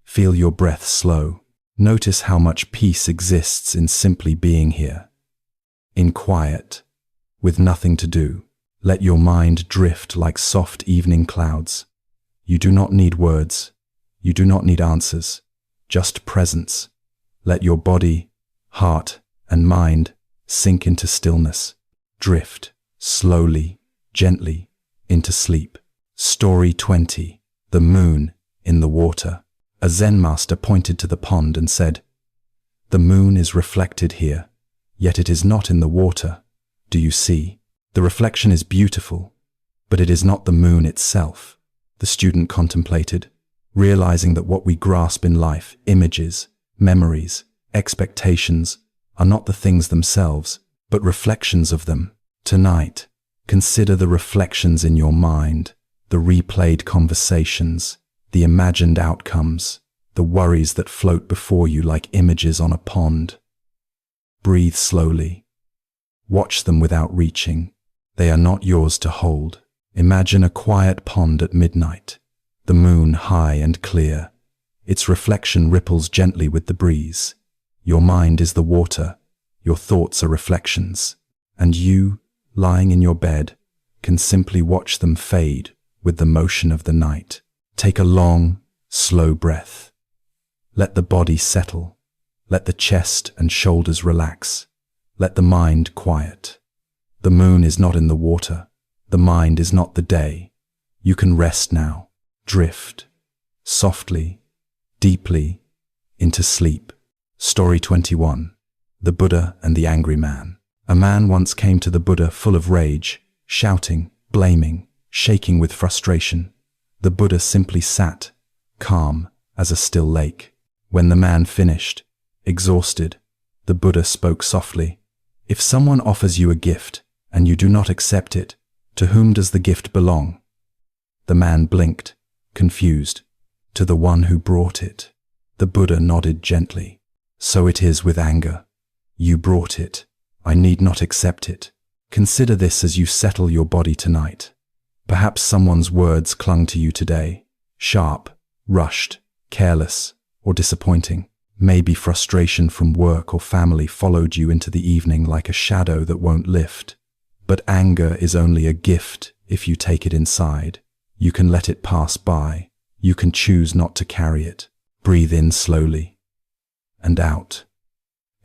Feel your breath slow. Notice how much peace exists in simply being here. In quiet, with nothing to do, let your mind drift like soft evening clouds. You do not need words. You do not need answers. Just presence. Let your body, heart, and mind sink into stillness. Drift, slowly, gently, into sleep. Story 20. The Moon in the Water. A Zen master pointed to the pond and said, "The moon is reflected here, yet it is not in the water. Do you see? The reflection is beautiful, but it is not the moon itself." The student contemplated, realizing that what we grasp in life, images, memories, expectations, are not the things themselves, but reflections of them. Tonight, consider the reflections in your mind, the replayed conversations, the imagined outcomes, the worries that float before you like images on a pond. Breathe slowly. Watch them without reaching. They are not yours to hold. Imagine a quiet pond at midnight, the moon high and clear. Its reflection ripples gently with the breeze. Your mind is the water, your thoughts are reflections, and you, lying in your bed, can simply watch them fade with the motion of the night. Take a long, slow breath. Let the body settle. Let the chest and shoulders relax. Let the mind quiet. The moon is not in the water. The mind is not the day. You can rest now. Drift, softly, deeply, into sleep. Story 21. The Buddha and the Angry Man. A man once came to the Buddha full of rage, shouting, blaming, shaking with frustration. The Buddha simply sat, calm as a still lake. When the man finished, exhausted, the Buddha spoke softly. "If someone offers you a gift and you do not accept it, to whom does the gift belong?" The man blinked, confused. "To the one who brought it." The Buddha nodded gently. "So it is with anger. You brought it. I need not accept it. Consider this as you settle your body tonight. Perhaps someone's words clung to you today, sharp, rushed, careless, or disappointing. Maybe frustration from work or family followed you into the evening like a shadow that won't lift. But anger is only a gift if you take it inside. You can let it pass by. You can choose not to carry it. Breathe in slowly and out.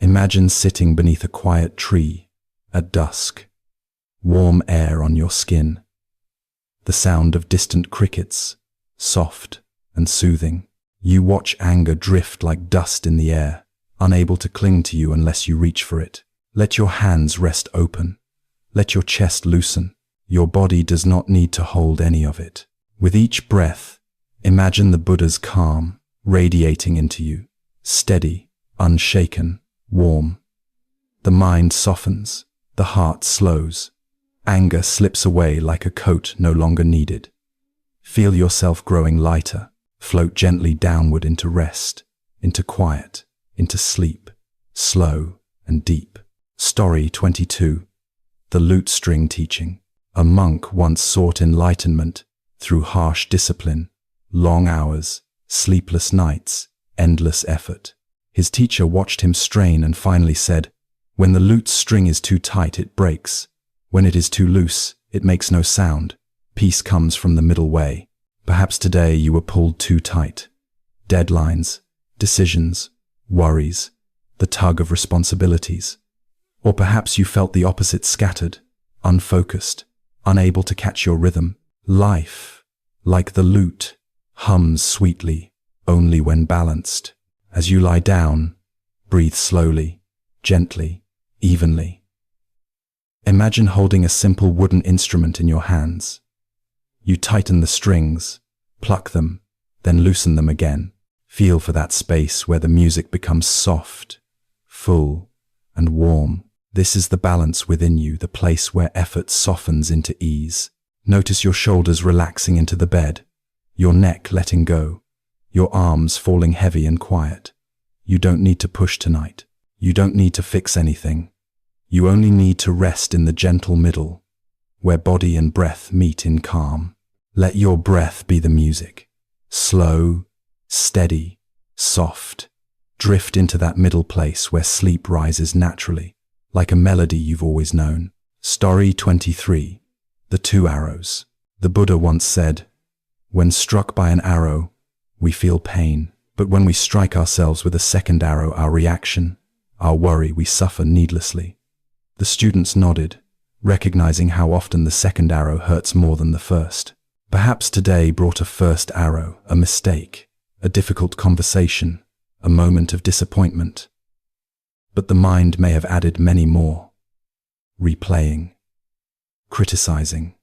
Imagine sitting beneath a quiet tree at dusk. Warm air on your skin. The sound of distant crickets, soft and soothing. You watch anger drift like dust in the air, unable to cling to you unless you reach for it. Let your hands rest open. Let your chest loosen. Your body does not need to hold any of it. With each breath, imagine the Buddha's calm radiating into you, steady, unshaken, warm. The mind softens, the heart slows. Anger slips away like a coat no longer needed. Feel yourself growing lighter. Float gently downward into rest, into quiet, into sleep, slow and deep. Story 22. The Lute String Teaching. A monk once sought enlightenment through harsh discipline, long hours, sleepless nights, endless effort. His teacher watched him strain and finally said, "When the lute's string is too tight, it breaks. When it is too loose, it makes no sound. Peace comes from the middle way." Perhaps today you were pulled too tight. Deadlines, decisions, worries, the tug of responsibilities. Or perhaps you felt the opposite, scattered, unfocused, unable to catch your rhythm. Life, like the lute, hums sweetly, only when balanced. As you lie down, breathe slowly, gently, evenly. Imagine holding a simple wooden instrument in your hands. You tighten the strings, pluck them, then loosen them again. Feel for that space where the music becomes soft, full, and warm. This is the balance within you, the place where effort softens into ease. Notice your shoulders relaxing into the bed, your neck letting go, your arms falling heavy and quiet. You don't need to push tonight. You don't need to fix anything. You only need to rest in the gentle middle, where body and breath meet in calm. Let your breath be the music. Slow, steady, soft. Drift into that middle place where sleep rises naturally, like a melody you've always known. Story 23. The Two Arrows. The Buddha once said, "When struck by an arrow, we feel pain, but when we strike ourselves with a second arrow, our reaction, our worry, we suffer needlessly." The students nodded, recognizing how often the second arrow hurts more than the first. Perhaps today brought a first arrow, a mistake, a difficult conversation, a moment of disappointment. But the mind may have added many more. Replaying, criticizing,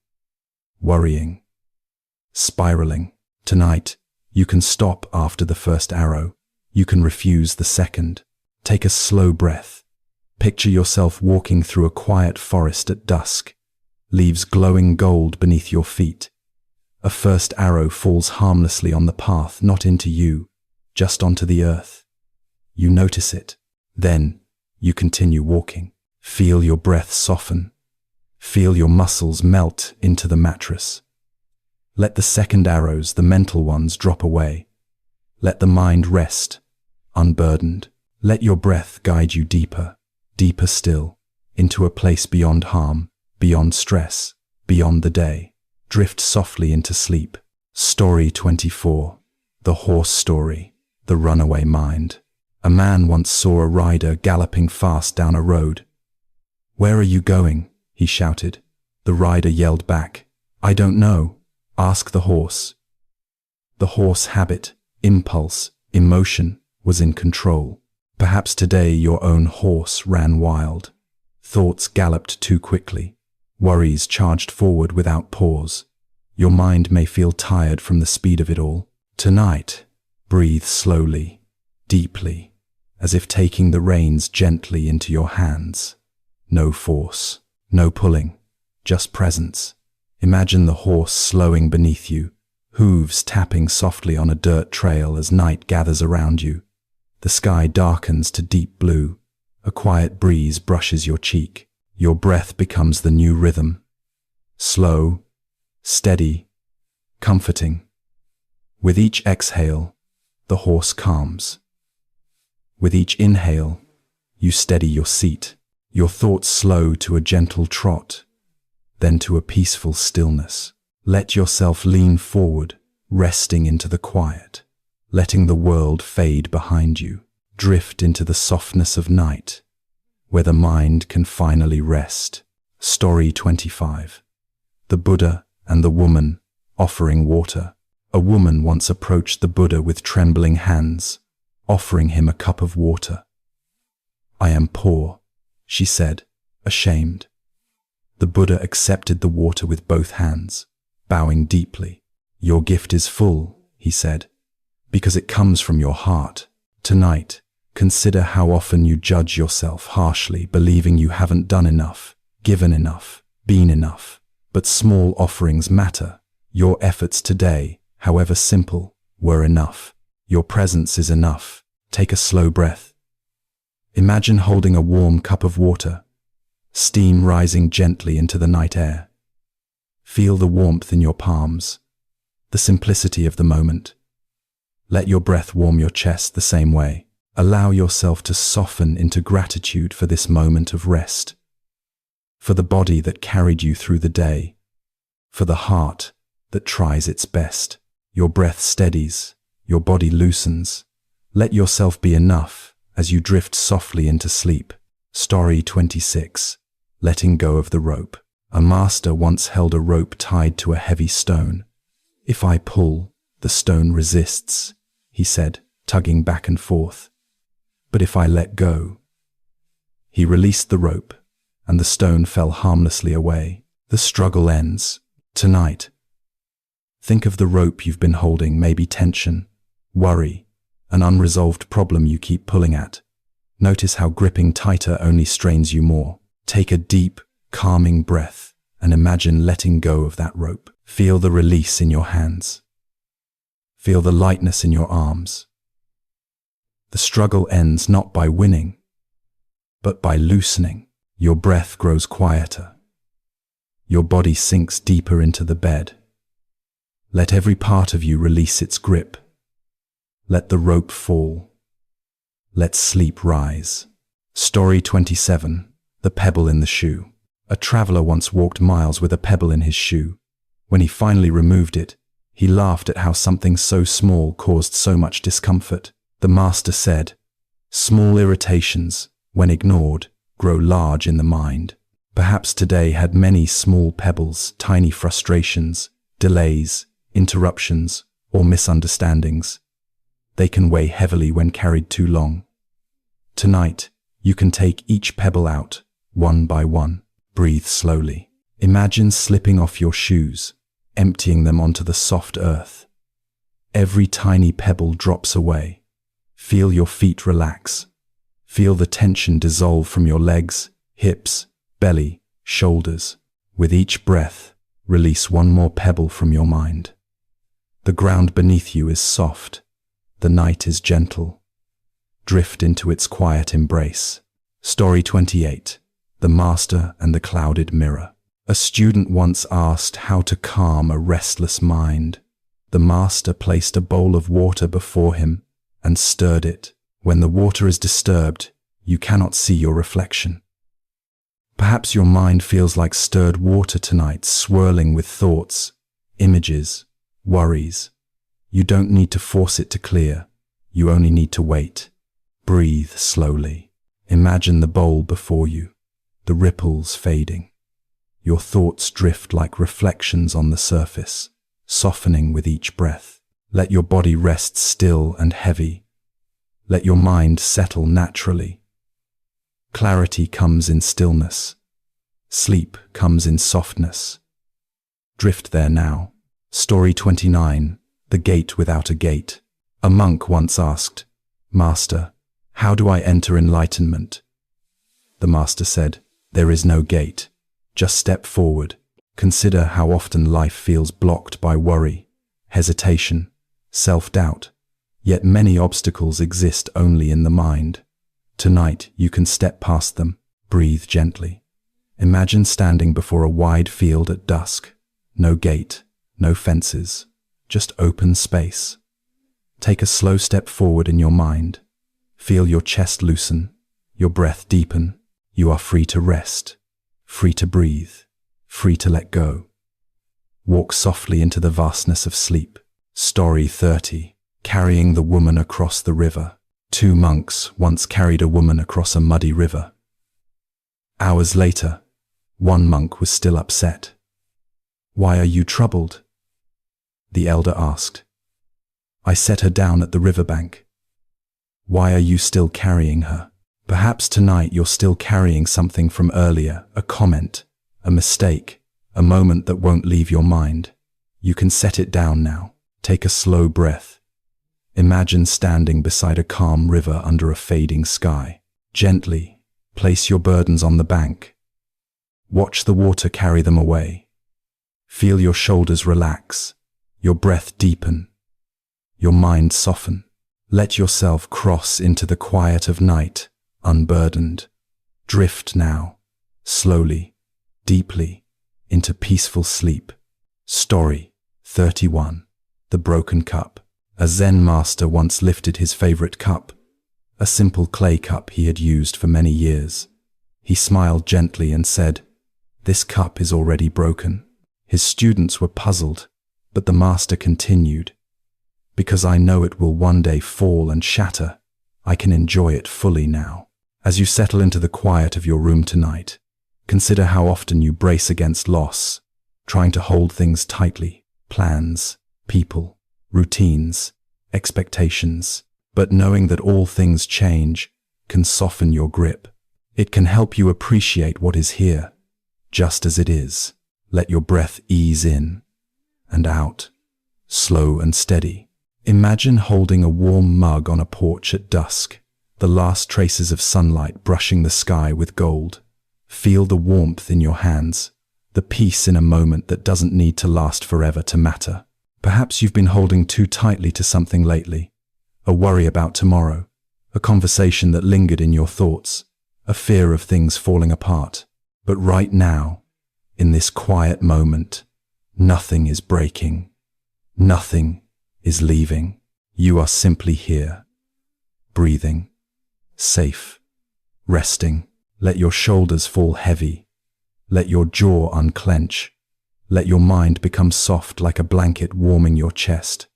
worrying, spiraling. Tonight, you can stop after the first arrow. You can refuse the second. Take a slow breath. Picture yourself walking through a quiet forest at dusk, leaves glowing gold beneath your feet. A first arrow falls harmlessly on the path, not into you, just onto the earth. You notice it. Then, you continue walking. Feel your breath soften. Feel your muscles melt into the mattress. Let the second arrows, the mental ones, drop away. Let the mind rest, unburdened. Let your breath guide you deeper, deeper still, into a place beyond harm, beyond stress, beyond the day. Drift softly into sleep. Story 24. The Horse Story. The Runaway Mind. A man once saw a rider galloping fast down a road. "Where are you going?" he shouted. The rider yelled back, "I don't know. Ask the horse." The horse habit, impulse, emotion was in control. Perhaps today your own horse ran wild. Thoughts galloped too quickly. Worries charged forward without pause. Your mind may feel tired from the speed of it all. Tonight, breathe slowly, deeply, as if taking the reins gently into your hands. No force, no pulling, just presence. Imagine the horse slowing beneath you, hooves tapping softly on a dirt trail as night gathers around you. The sky darkens to deep blue. A quiet breeze brushes your cheek. Your breath becomes the new rhythm. Slow, steady, comforting. With each exhale, the horse calms. With each inhale, you steady your seat. Your thoughts slow to a gentle trot, then to a peaceful stillness. Let yourself lean forward, resting into the quiet, letting the world fade behind you. Drift into the softness of night, where the mind can finally rest. Story 25. The Buddha and the Woman Offering Water. A woman once approached the Buddha with trembling hands, offering him a cup of water. "I am poor," she said, ashamed. The Buddha accepted the water with both hands, bowing deeply. "Your gift is full," he said, "because it comes from your heart. Tonight, consider how often you judge yourself harshly, believing you haven't done enough, given enough, been enough. But small offerings matter. Your efforts today, however simple, were enough. Your presence is enough." Take a slow breath. Imagine holding a warm cup of water, steam rising gently into the night air. Feel the warmth in your palms, the simplicity of the moment. Let your breath warm your chest the same way. Allow yourself to soften into gratitude for this moment of rest, for the body that carried you through the day, for the heart that tries its best. Your breath steadies, your body loosens. Let yourself be enough as you drift softly into sleep. Story 26. Letting go of the rope. A master once held a rope tied to a heavy stone. "If I pull, the stone resists," he said, tugging back and forth. "But if I let go..." He released the rope, and the stone fell harmlessly away. The struggle ends. Tonight, think of the rope you've been holding, maybe tension, worry, an unresolved problem you keep pulling at. Notice how gripping tighter only strains you more. Take a deep, calming breath and imagine letting go of that rope. Feel the release in your hands. Feel the lightness in your arms. The struggle ends not by winning, but by loosening. Your breath grows quieter. Your body sinks deeper into the bed. Let every part of you release its grip. Let the rope fall. Let sleep rise. Story 27. The Pebble in the Shoe. A traveler once walked miles with a pebble in his shoe. When he finally removed it, he laughed at how something so small caused so much discomfort. The master said, "Small irritations, when ignored, grow large in the mind." Perhaps today had many small pebbles, tiny frustrations, delays, interruptions, or misunderstandings. They can weigh heavily when carried too long. Tonight, you can take each pebble out, one by one. Breathe slowly. Imagine slipping off your shoes, emptying them onto the soft earth. Every tiny pebble drops away. Feel your feet relax. Feel the tension dissolve from your legs, hips, belly, shoulders. With each breath, release one more pebble from your mind. The ground beneath you is soft. The night is gentle. Drift into its quiet embrace. Story 28. The Master and the Clouded Mirror. A student once asked how to calm a restless mind. The master placed a bowl of water before him and stirred it. When the water is disturbed, you cannot see your reflection. Perhaps your mind feels like stirred water tonight, swirling with thoughts, images, worries. You don't need to force it to clear. You only need to wait. Breathe slowly. Imagine the bowl before you, the ripples fading. Your thoughts drift like reflections on the surface, softening with each breath. Let your body rest still and heavy. Let your mind settle naturally. Clarity comes in stillness. Sleep comes in softness. Drift there now. Story 29. The Gate Without a Gate. A monk once asked, "Master, how do I enter enlightenment?" The master said, "There is no gate. Just step forward. Consider how often life feels blocked by worry, hesitation, self-doubt. Yet many obstacles exist only in the mind. Tonight you can step past them. Breathe gently. Imagine standing before a wide field at dusk. No gate, no fences, just open space. Take a slow step forward in your mind. Feel your chest loosen, your breath deepen. You are free to rest, free to breathe, free to let go. Walk softly into the vastness of sleep. Story 30. Carrying the Woman Across the River. Two monks once carried a woman across a muddy river. Hours later, one monk was still upset. "Why are you troubled?" The elder asked. "I set her down at the riverbank." "Why are you still carrying her?" Perhaps tonight you're still carrying something from earlier, a comment, a mistake, a moment that won't leave your mind. You can set it down now. Take a slow breath. Imagine standing beside a calm river under a fading sky. Gently place your burdens on the bank. Watch the water carry them away. Feel your shoulders relax, your breath deepen, your mind soften. Let yourself cross into the quiet of night, unburdened. Drift now, slowly, deeply, into peaceful sleep. Story 31. The Broken Cup. A Zen master once lifted his favorite cup, a simple clay cup he had used for many years. He smiled gently and said, "This cup is already broken." His students were puzzled, but the master continued, "Because I know it will one day fall and shatter, I can enjoy it fully now." As you settle into the quiet of your room tonight, consider how often you brace against loss, trying to hold things tightly, plans, people, routines, expectations, but knowing that all things change can soften your grip. It can help you appreciate what is here, just as it is. Let your breath ease in and out, slow and steady. Imagine holding a warm mug on a porch at dusk, the last traces of sunlight brushing the sky with gold. Feel the warmth in your hands, the peace in a moment that doesn't need to last forever to matter. Perhaps you've been holding too tightly to something lately, a worry about tomorrow, a conversation that lingered in your thoughts, a fear of things falling apart. But right now, in this quiet moment, nothing is breaking. Nothing is leaving. You are simply here, breathing, safe, resting. Let your shoulders fall heavy. Let your jaw unclench. Let your mind become soft like a blanket warming your chest.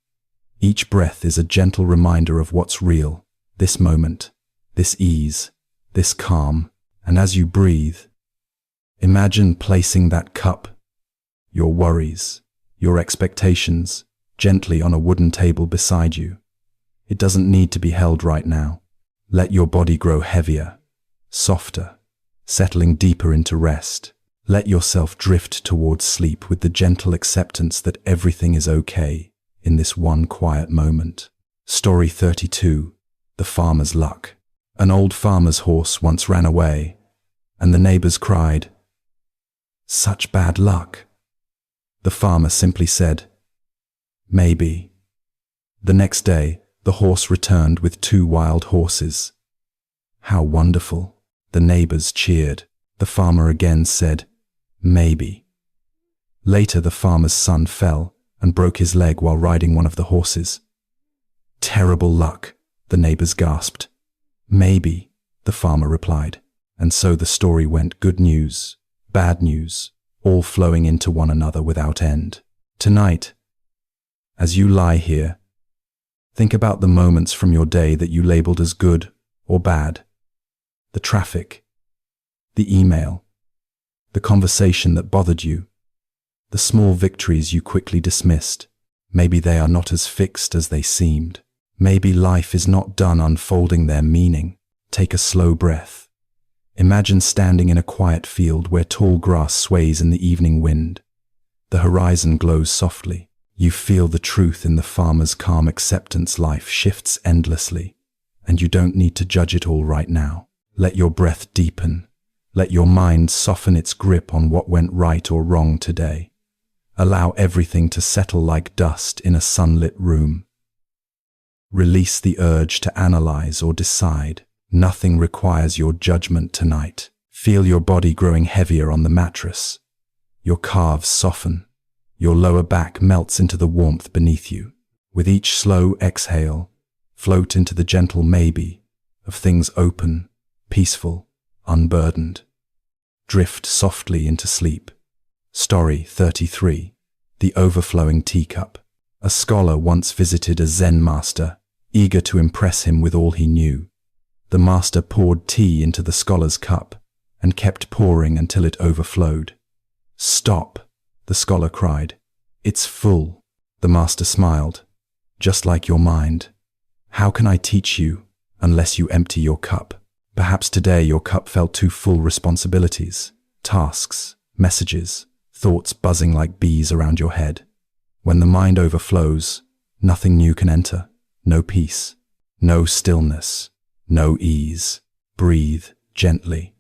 Each breath is a gentle reminder of what's real, this moment, this ease, this calm. And as you breathe, imagine placing that cup, your worries, your expectations, gently on a wooden table beside you. It doesn't need to be held right now. Let your body grow heavier, softer, settling deeper into rest. Let yourself drift towards sleep with the gentle acceptance that everything is okay in this one quiet moment. Story 32. The Farmer's Luck. An old farmer's horse once ran away, and the neighbors cried, "Such bad luck." The farmer simply said, "Maybe." The next day, the horse returned with 2 wild horses. "How wonderful." The neighbors cheered. The farmer again said, "Maybe." Later, the farmer's son fell and broke his leg while riding one of the horses. "Terrible luck," the neighbors gasped. "Maybe," the farmer replied. And so the story went, good news, bad news, all flowing into one another without end. Tonight, as you lie here, think about the moments from your day that you labeled as good or bad. The traffic, the email, the conversation that bothered you, the small victories you quickly dismissed. Maybe they are not as fixed as they seemed. Maybe life is not done unfolding their meaning. Take a slow breath. Imagine standing in a quiet field where tall grass sways in the evening wind. The horizon glows softly. You feel the truth in the farmer's calm acceptance. Life shifts endlessly, and you don't need to judge it all right now. Let your breath deepen. Let your mind soften its grip on what went right or wrong today. Allow everything to settle like dust in a sunlit room. Release the urge to analyze or decide. Nothing requires your judgment tonight. Feel your body growing heavier on the mattress. Your calves soften. Your lower back melts into the warmth beneath you. With each slow exhale, float into the gentle maybe of things open, peaceful, unburdened. Drift softly into sleep. Story 33. The Overflowing Teacup. A scholar once visited a Zen master, eager to impress him with all he knew. The master poured tea into the scholar's cup and kept pouring until it overflowed. "Stop," the scholar cried. "It's full." The master smiled. "Just like your mind. How can I teach you unless you empty your cup?" Perhaps today your cup felt too full. Responsibilities, tasks, messages, thoughts buzzing like bees around your head. When the mind overflows, nothing new can enter. No peace, no stillness, no ease. Breathe gently.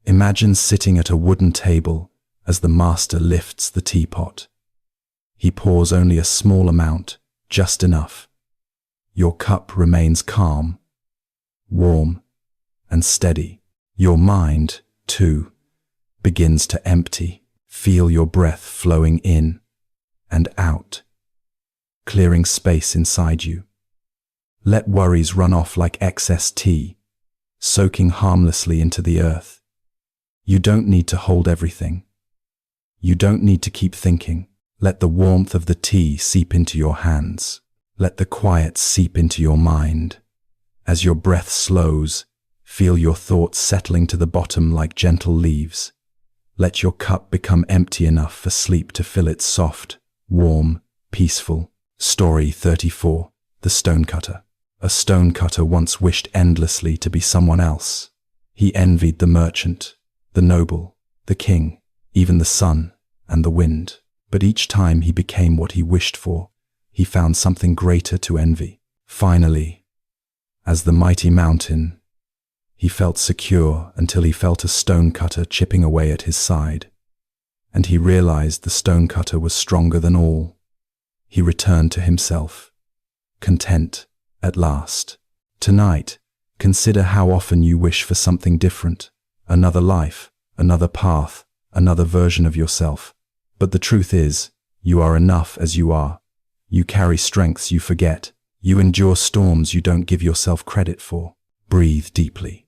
Imagine sitting at a wooden table as the master lifts the teapot. He pours only a small amount, just enough. Your cup remains calm, warm, and steady. Your mind, too, begins to empty. Feel your breath flowing in and out, clearing space inside you. Let worries run off like excess tea, soaking harmlessly into the earth. You don't need to hold everything. You don't need to keep thinking. Let the warmth of the tea seep into your hands. Let the quiet seep into your mind. As your breath slows, feel your thoughts settling to the bottom like gentle leaves. Let your cup become empty enough for sleep to fill it, soft, warm, peaceful. Story 34. The Stonecutter. A stonecutter once wished endlessly to be someone else. He envied the merchant, the noble, the king, even the sun and the wind. But each time he became what he wished for, he found something greater to envy. Finally, as the mighty mountain, he felt secure until he felt a stonecutter chipping away at his side. And he realized the stonecutter was stronger than all. He returned to himself, content at last. Tonight, Consider how often you wish for something different, another life, another path, another version of yourself. But the truth is, you are enough as you are. You carry strengths you forget. You endure storms you don't give yourself credit for. Breathe deeply.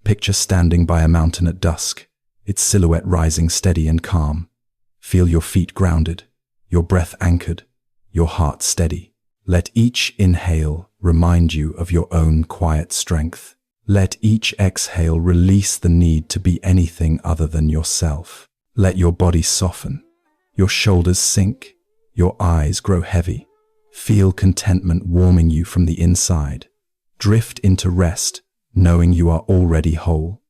Picture standing by a mountain at dusk, its silhouette rising steady and calm. Feel your feet grounded, your breath anchored, your heart steady. Let each inhale remind you of your own quiet strength. Let each exhale release the need to be anything other than yourself. Let your body soften, your shoulders sink, your eyes grow heavy. Feel contentment warming you from the inside. Drift into rest, knowing you are already whole.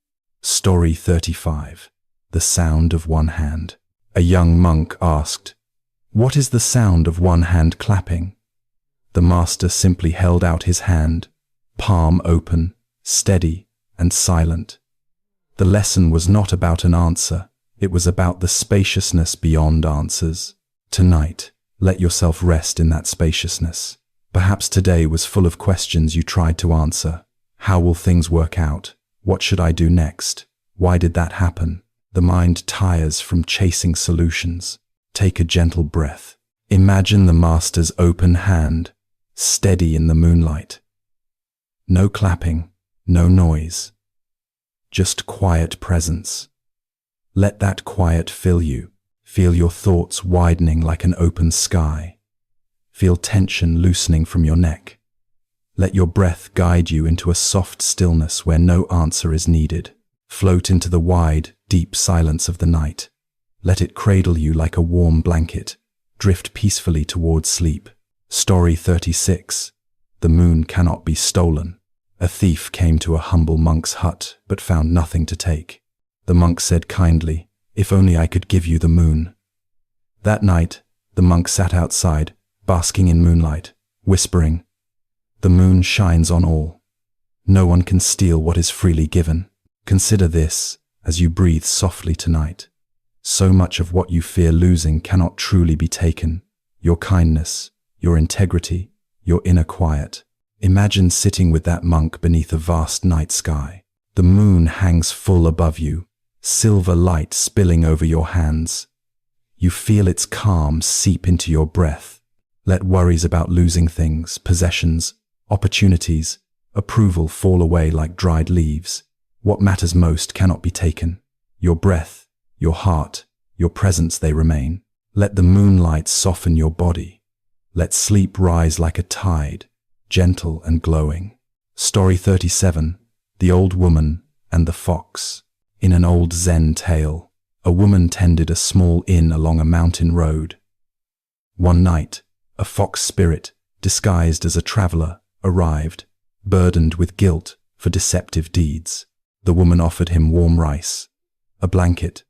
Story 35. The Sound of One Hand. A young monk asked, "What is the sound of one hand clapping?" The master simply held out his hand, palm open, steady and silent. The lesson was not about an answer, it was about the spaciousness beyond answers. Tonight, let yourself rest in that spaciousness. Perhaps today was full of questions you tried to answer. How will things work out? What should I do next? Why did that happen? The mind tires from chasing solutions. Take a gentle breath. Imagine the master's open hand, steady in the moonlight. No clapping, no noise, just quiet presence. Let that quiet fill you. Feel your thoughts widening like an open sky. Feel tension loosening from your neck. Let your breath guide you into a soft stillness where no answer is needed. Float into the wide, deep silence of the night. Let it cradle you like a warm blanket. Drift peacefully towards sleep. Story 36. The moon cannot be stolen. A thief came to a humble monk's hut, but found nothing to take. The monk said kindly, "If only I could give you the moon." That night, the monk sat outside, basking in moonlight, whispering, "The moon shines on all. No one can steal what is freely given." Consider this as you breathe softly tonight. So much of what you fear losing cannot truly be taken. Your kindness, your integrity, your inner quiet. Imagine sitting with that monk beneath a vast night sky. The moon hangs full above you, silver light spilling over your hands. You feel its calm seep into your breath. Let worries about losing things, possessions, opportunities, approval fall away like dried leaves. What matters most cannot be taken. Your breath, your heart, your presence, they remain. Let the moonlight soften your body. Let sleep rise like a tide, gentle and glowing. Story 37. The Old Woman and the Fox. In an old Zen tale, a woman tended a small inn along a mountain road. One night, a fox spirit, disguised as a traveler, arrived, burdened with guilt for deceptive deeds. The woman offered him warm rice, a blanket,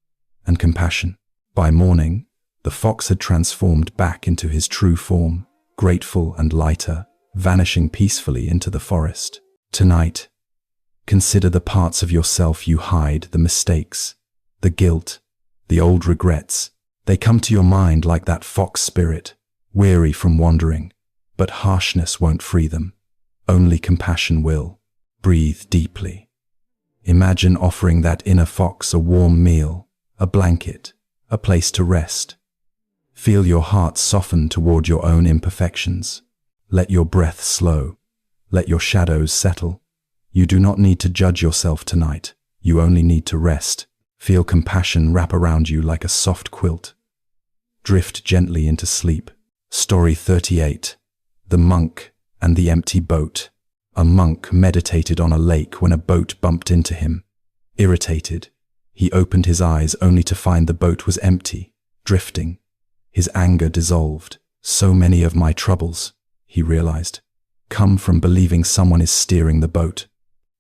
and compassion. By morning, the fox had transformed back into his true form, grateful and lighter, vanishing peacefully into the forest. Tonight, consider the parts of yourself you hide, the mistakes, the guilt, the old regrets. They come to your mind like that fox spirit, weary from wandering, but harshness won't free them. Only compassion will. Breathe deeply. Imagine offering that inner fox a warm meal, a blanket, a place to rest. Feel your heart soften toward your own imperfections. Let your breath slow. Let your shadows settle. You do not need to judge yourself tonight. You only need to rest. Feel compassion wrap around you like a soft quilt. Drift gently into sleep. Story 38. The Monk and the Empty Boat. A monk meditated on a lake when a boat bumped into him. Irritated, he opened his eyes only to find the boat was empty, drifting. His anger dissolved. So many of my troubles, he realized, come from believing someone is steering the boat.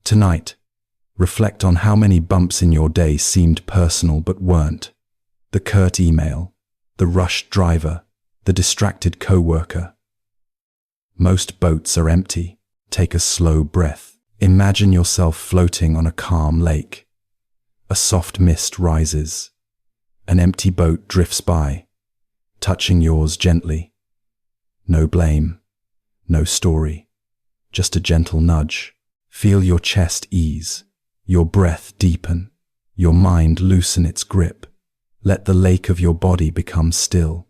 Tonight, reflect on how many bumps in your day seemed personal but weren't. The curt email, the rushed driver, the distracted co-worker. Most boats are empty. Take a slow breath. Imagine yourself floating on a calm lake. A soft mist rises. An empty boat drifts by, touching yours gently. No blame, no story, just a gentle nudge. Feel your chest ease, your breath deepen, your mind loosen its grip. Let the lake of your body become still.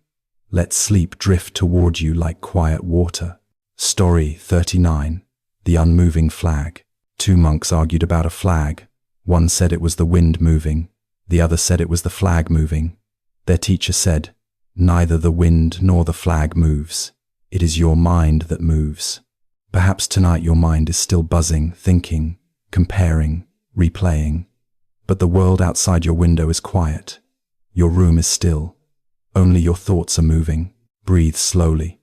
Let sleep drift toward you like quiet water. Story 39. The Unmoving Flag. Two monks argued about a flag. One said it was the wind moving. The other said it was the flag moving. Their teacher said, "Neither the wind nor the flag moves. It is your mind that moves." Perhaps tonight your mind is still buzzing, thinking, comparing, replaying. But the world outside your window is quiet. Your room is still. Only your thoughts are moving. Breathe slowly.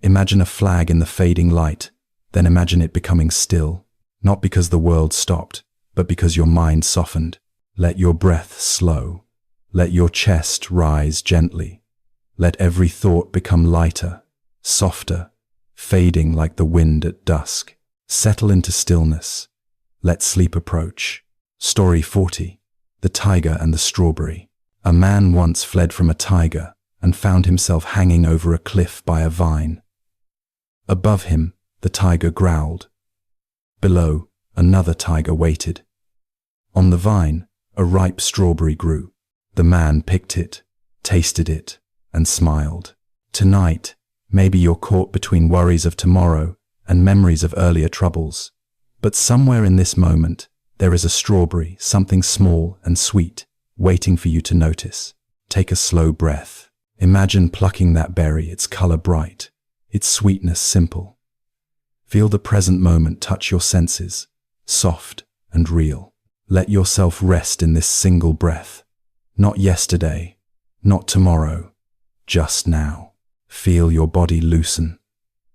Imagine a flag in the fading light, then imagine it becoming still. Not because the world stopped, but because your mind softened. Let your breath slow. Let your chest rise gently. Let every thought become lighter, softer, fading like the wind at dusk. Settle into stillness. Let sleep approach. Story 40. The Tiger and the Strawberry. A man once fled from a tiger and found himself hanging over a cliff by a vine. Above him, the tiger growled. Below, another tiger waited. On the vine, a ripe strawberry grew. The man picked it, tasted it, and smiled. Tonight, maybe you're caught between worries of tomorrow and memories of earlier troubles. But somewhere in this moment, there is a strawberry, something small and sweet, waiting for you to notice. Take a slow breath. Imagine plucking that berry, its color bright, its sweetness simple. Feel the present moment touch your senses, soft and real. Let yourself rest in this single breath. Not yesterday, not tomorrow, just now. Feel your body loosen,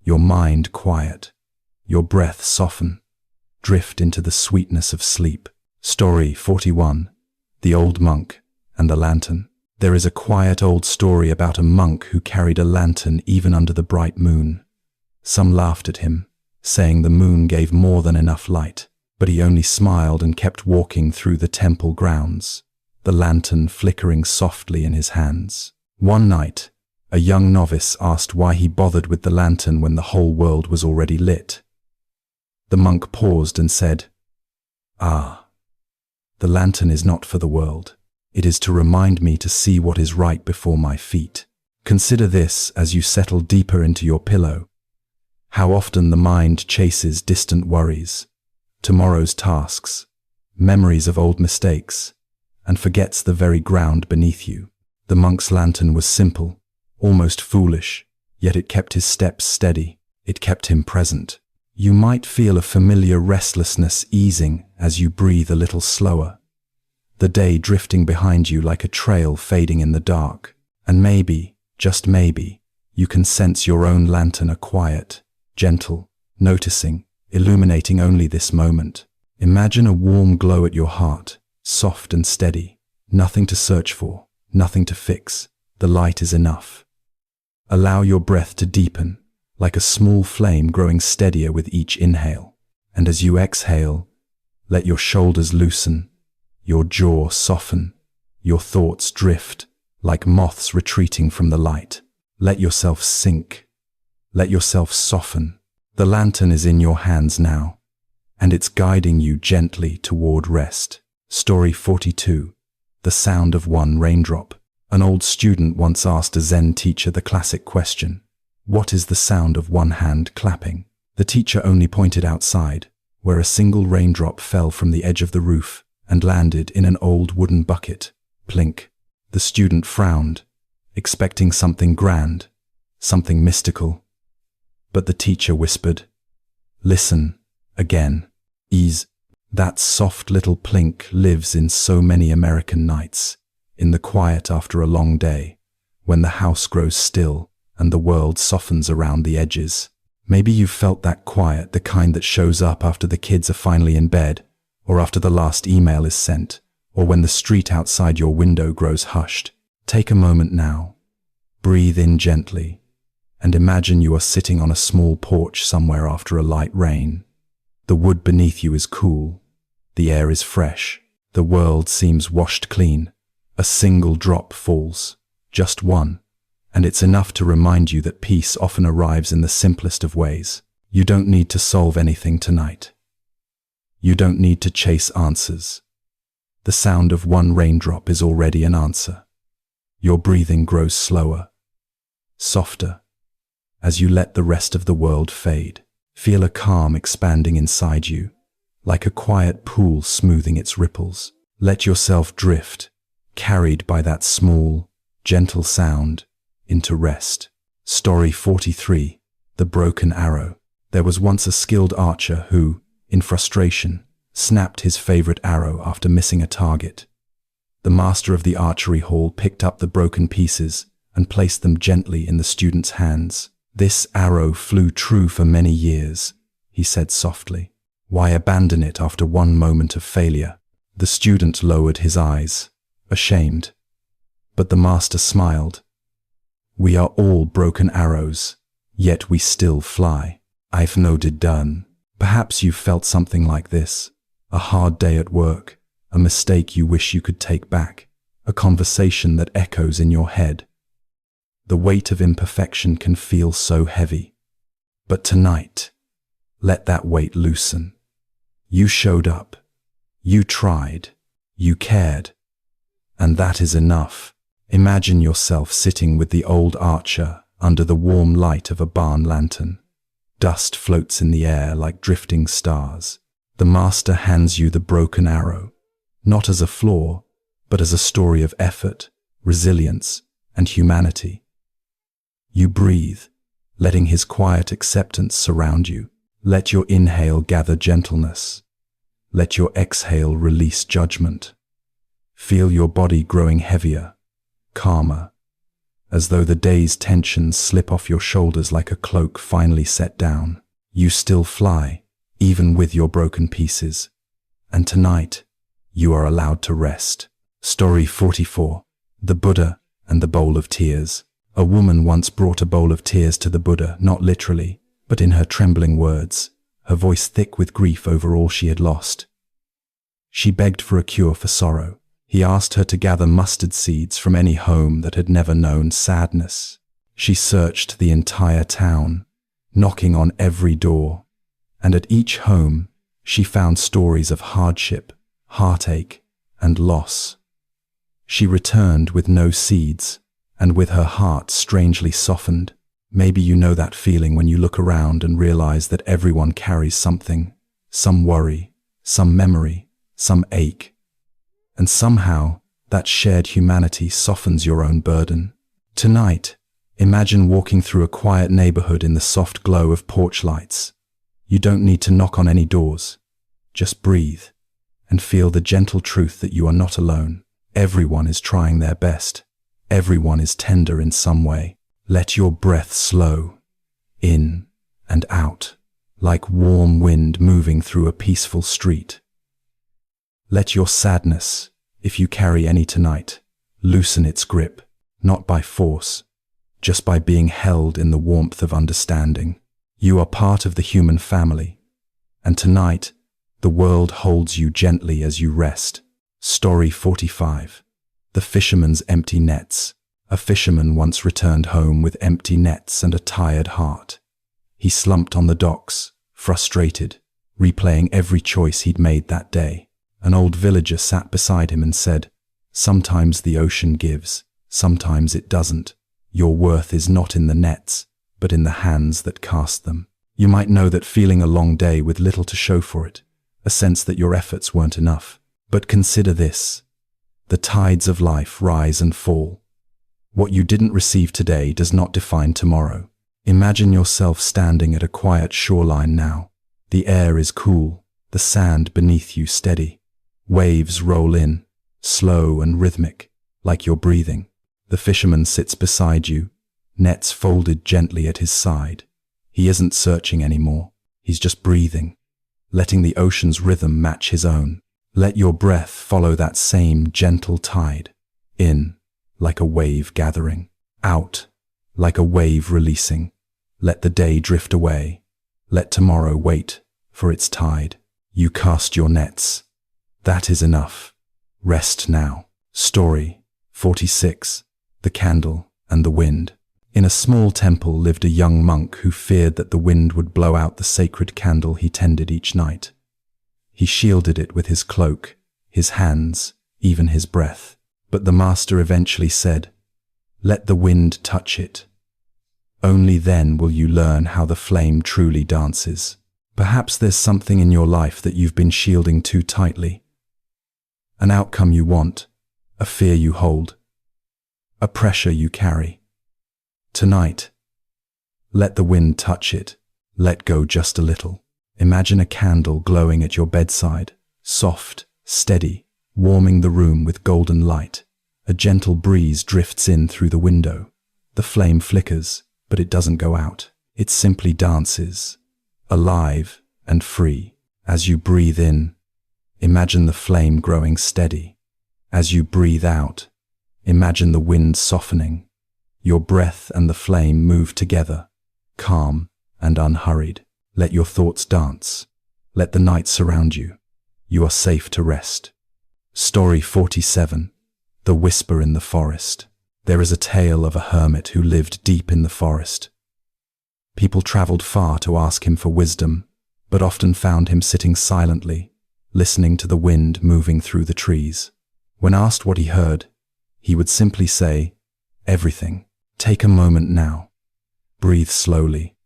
your mind quiet, your breath soften. Drift into the sweetness of sleep. Story 41. The Old Monk and the Lantern. There is a quiet old story about a monk who carried a lantern even under the bright moon. Some laughed at him, saying the moon gave more than enough light, but he only smiled and kept walking through the temple grounds, the lantern flickering softly in his hands. One night, a young novice asked why he bothered with the lantern when the whole world was already lit. The monk paused and said, "Ah, the lantern is not for the world. It is to remind me to see what is right before my feet." Consider this as you settle deeper into your pillow. How often the mind chases distant worries, tomorrow's tasks, memories of old mistakes, and forgets the very ground beneath you. The monk's lantern was simple, almost foolish, yet it kept his steps steady. It kept him present. You might feel a familiar restlessness easing as you breathe a little slower. The day drifting behind you like a trail fading in the dark. And maybe, just maybe, you can sense your own lantern are quiet, gentle, noticing, illuminating only this moment. Imagine a warm glow at your heart, soft and steady. Nothing to search for, nothing to fix. The light is enough. Allow your breath to deepen, like a small flame growing steadier with each inhale. And as you exhale, let your shoulders loosen, your jaw soften, your thoughts drift, like moths retreating from the light. Let yourself sink. Let yourself soften. The lantern is in your hands now, and it's guiding you gently toward rest. Story 42. The Sound of One Raindrop. An old student once asked a Zen teacher the classic question, "What is the sound of one hand clapping?" The teacher only pointed outside, where a single raindrop fell from the edge of the roof and landed in an old wooden bucket. Plink. The student frowned, expecting something grand, something mystical. But the teacher whispered, "Listen, again. Ease." That soft little plink lives in so many American nights, in the quiet after a long day, when the house grows still and the world softens around the edges. Maybe you've felt that quiet, the kind that shows up after the kids are finally in bed, or after the last email is sent, or when the street outside your window grows hushed. Take a moment now. Breathe in gently, and imagine you are sitting on a small porch somewhere after a light rain. The wood beneath you is cool. The air is fresh. The world seems washed clean. A single drop falls, just one, and it's enough to remind you that peace often arrives in the simplest of ways. You don't need to solve anything tonight. You don't need to chase answers. The sound of one raindrop is already an answer. Your breathing grows slower, softer, as you let the rest of the world fade. Feel a calm expanding inside you, like a quiet pool smoothing its ripples. Let yourself drift, carried by that small, gentle sound, into rest. Story 43. The Broken Arrow. There was once a skilled archer who, in frustration, snapped his favorite arrow after missing a target. The master of the archery hall picked up the broken pieces and placed them gently in the student's hands. "This arrow flew true for many years," he said softly. "Why abandon it after one moment of failure?" The student lowered his eyes, ashamed. But the master smiled. "We are all broken arrows, yet we still fly." I've noted done. Perhaps you've felt something like this. A hard day at work, a mistake you wish you could take back, a conversation that echoes in your head. The weight of imperfection can feel so heavy. But tonight, let that weight loosen. You showed up. You tried. You cared. And that is enough. Imagine yourself sitting with the old archer under the warm light of a barn lantern. Dust floats in the air like drifting stars. The master hands you the broken arrow, not as a flaw, but as a story of effort, resilience, and humanity. You breathe, letting his quiet acceptance surround you. Let your inhale gather gentleness. Let your exhale release judgment. Feel your body growing heavier, calmer, as though the day's tensions slip off your shoulders like a cloak finally set down. You still fly, even with your broken pieces. And tonight, you are allowed to rest. Story 44. The Buddha and the Bowl of Tears. A woman once brought a bowl of tears to the Buddha, not literally, but in her trembling words, her voice thick with grief over all she had lost. She begged for a cure for sorrow. He asked her to gather mustard seeds from any home that had never known sadness. She searched the entire town, knocking on every door, and at each home she found stories of hardship, heartache, and loss. She returned with no seeds, and with her heart strangely softened. Maybe you know that feeling when you look around and realize that everyone carries something, some worry, some memory, some ache. And somehow, that shared humanity softens your own burden. Tonight, imagine walking through a quiet neighborhood in the soft glow of porch lights. You don't need to knock on any doors. Just breathe and feel the gentle truth that you are not alone. Everyone is trying their best. Everyone is tender in some way. Let your breath slow, in and out, like warm wind moving through a peaceful street. Let your sadness, if you carry any tonight, loosen its grip, not by force, just by being held in the warmth of understanding. You are part of the human family, and tonight, the world holds you gently as you rest. Story 45. The Fisherman's Empty Nets. A fisherman once returned home with empty nets and a tired heart. He slumped on the docks, frustrated, replaying every choice he'd made that day. An old villager sat beside him and said, "Sometimes the ocean gives, sometimes it doesn't. Your worth is not in the nets, but in the hands that cast them." You might know that feeling a long day with little to show for it, a sense that your efforts weren't enough. But consider this. The tides of life rise and fall. What you didn't receive today does not define tomorrow. Imagine yourself standing at a quiet shoreline now. The air is cool, the sand beneath you steady. Waves roll in, slow and rhythmic, like you're breathing. The fisherman sits beside you, nets folded gently at his side. He isn't searching anymore. He's just breathing, letting the ocean's rhythm match his own. Let your breath follow that same gentle tide. In, like a wave gathering. Out, like a wave releasing. Let the day drift away. Let tomorrow wait for its tide. You cast your nets. That is enough. Rest now. Story 46. The Candle and the Wind. In a small temple lived a young monk who feared that the wind would blow out the sacred candle he tended each night. He shielded it with his cloak, his hands, even his breath. But the master eventually said, "Let the wind touch it. Only then will you learn how the flame truly dances." Perhaps there's something in your life that you've been shielding too tightly. An outcome you want, a fear you hold, a pressure you carry. Tonight, let the wind touch it. Let go just a little. Imagine a candle glowing at your bedside, soft, steady, warming the room with golden light. A gentle breeze drifts in through the window. The flame flickers, but it doesn't go out. It simply dances, alive and free. As you breathe in, imagine the flame growing steady. As you breathe out, imagine the wind softening. Your breath and the flame move together, calm and unhurried. Let your thoughts dance. Let the night surround you. You are safe to rest. Story 47. The Whisper in the Forest. There is a tale of a hermit who lived deep in the forest. People traveled far to ask him for wisdom, but often found him sitting silently, listening to the wind moving through the trees. When asked what he heard, he would simply say, "Everything. Take a moment now. Breathe slowly,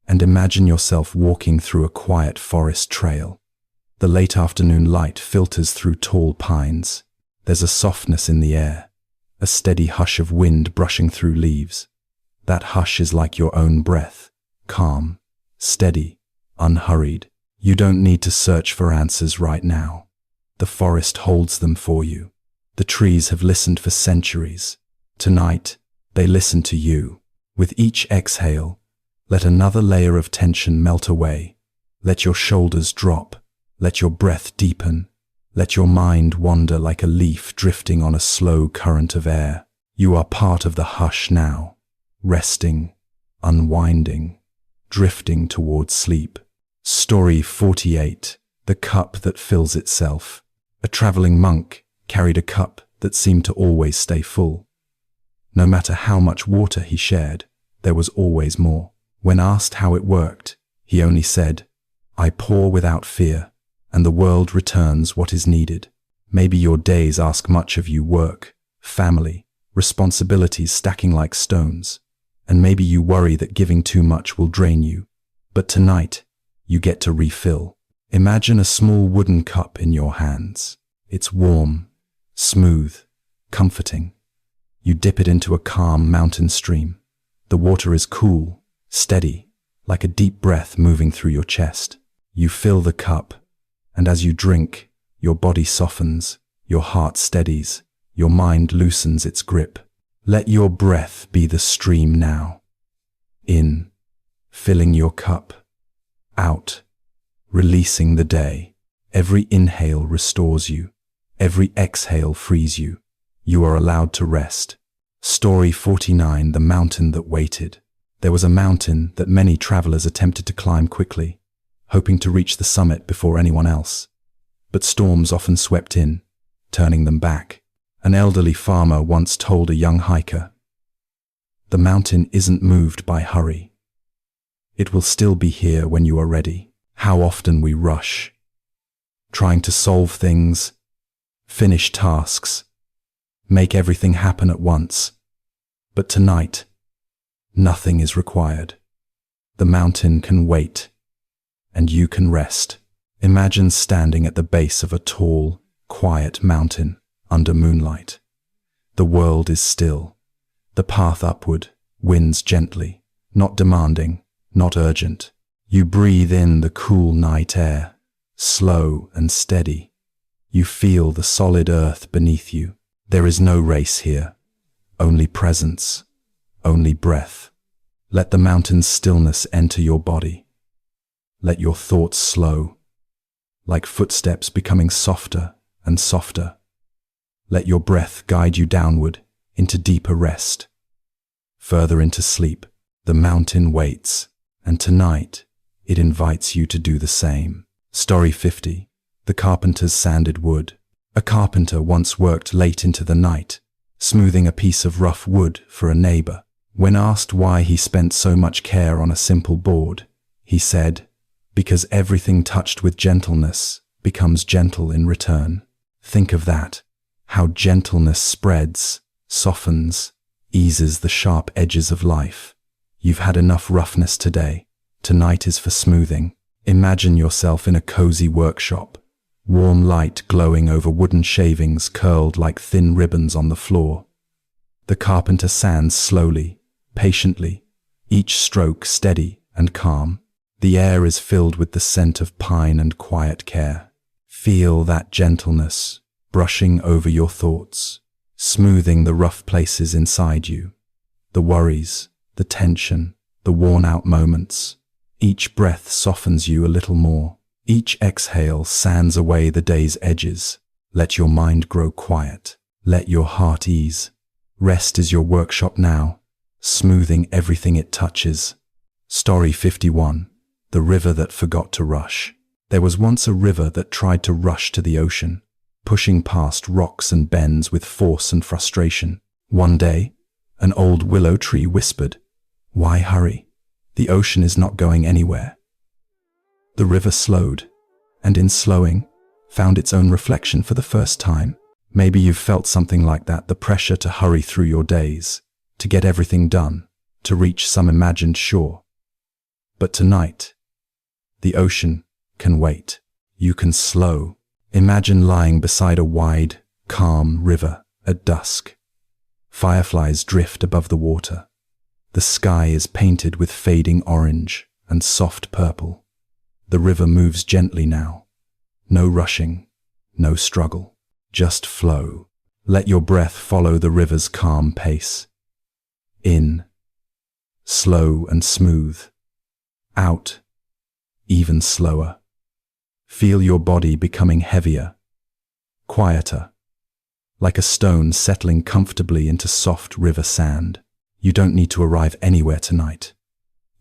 and imagine yourself walking through a quiet forest trail. The late afternoon light filters through tall pines. There's a softness in the air, a steady hush of wind brushing through leaves. That hush is like your own breath, calm, steady, unhurried. You don't need to search for answers right now. The forest holds them for you. The trees have listened for centuries. Tonight, they listen to you. With each exhale, let another layer of tension melt away. Let your shoulders drop. Let your breath deepen. Let your mind wander like a leaf drifting on a slow current of air. You are part of the hush now, resting, unwinding, drifting towards sleep. Story 48. The Cup That Fills Itself. A traveling monk carried a cup that seemed to always stay full. No matter how much water he shared, there was always more. When asked how it worked, he only said, "I pour without fear, and the world returns what is needed." Maybe your days ask much of you: work, family, responsibilities stacking like stones. And maybe you worry that giving too much will drain you. But tonight, you get to refill. Imagine a small wooden cup in your hands. It's warm, smooth, comforting. You dip it into a calm mountain stream. The water is cool, steady, like a deep breath moving through your chest. You fill the cup, and as you drink, your body softens, your heart steadies, your mind loosens its grip. Let your breath be the stream now. In, filling your cup. Out, releasing the day. Every inhale restores you. Every exhale frees you. You are allowed to rest. Story 49. The Mountain That Waited. There was a mountain that many travelers attempted to climb quickly, hoping to reach the summit before anyone else. But storms often swept in, turning them back. An elderly farmer once told a young hiker, "The mountain isn't moved by hurry. It will still be here when you are ready." How often we rush, trying to solve things, finish tasks, make everything happen at once. But tonight, nothing is required. The mountain can wait, and you can rest. Imagine standing at the base of a tall, quiet mountain under moonlight. The world is still. The path upward winds gently, not demanding, not urgent. You breathe in the cool night air, slow and steady. You feel the solid earth beneath you. There is no race here, only presence, only breath. Let the mountain's stillness enter your body. Let your thoughts slow, like footsteps becoming softer and softer. Let your breath guide you downward into deeper rest, further into sleep. The mountain waits, and tonight it invites you to do the same. Story 50. The Carpenter's Sanded Wood. A carpenter once worked late into the night, smoothing a piece of rough wood for a neighbor. When asked why he spent so much care on a simple board, he said, "Because everything touched with gentleness becomes gentle in return. Think of that, how gentleness spreads, softens, eases the sharp edges of life. You've had enough roughness today. Tonight is for smoothing. Imagine yourself in a cozy workshop, warm light glowing over wooden shavings curled like thin ribbons on the floor. The carpenter sands slowly, patiently, each stroke steady and calm. The air is filled with the scent of pine and quiet care. Feel that gentleness brushing over your thoughts, smoothing the rough places inside you, the worries, the tension, the worn-out moments. Each breath softens you a little more. Each exhale sands away the day's edges. Let your mind grow quiet. Let your heart ease. Rest is your workshop now, smoothing everything it touches. Story 51. The river that forgot to rush. There was once a river that tried to rush to the ocean, pushing past rocks and bends with force and frustration. One day, an old willow tree whispered, "Why hurry? The ocean is not going anywhere." The river slowed, and in slowing, found its own reflection for the first time. Maybe you've felt something like that, the pressure to hurry through your days, to get everything done, to reach some imagined shore. But tonight, the ocean can wait. You can slow. Imagine lying beside a wide, calm river at dusk. Fireflies drift above the water. The sky is painted with fading orange and soft purple. The river moves gently now. No rushing, no struggle, just flow. Let your breath follow the river's calm pace. In, slow and smooth. Out, even slower. Feel your body becoming heavier, quieter, like a stone settling comfortably into soft river sand. You don't need to arrive anywhere tonight.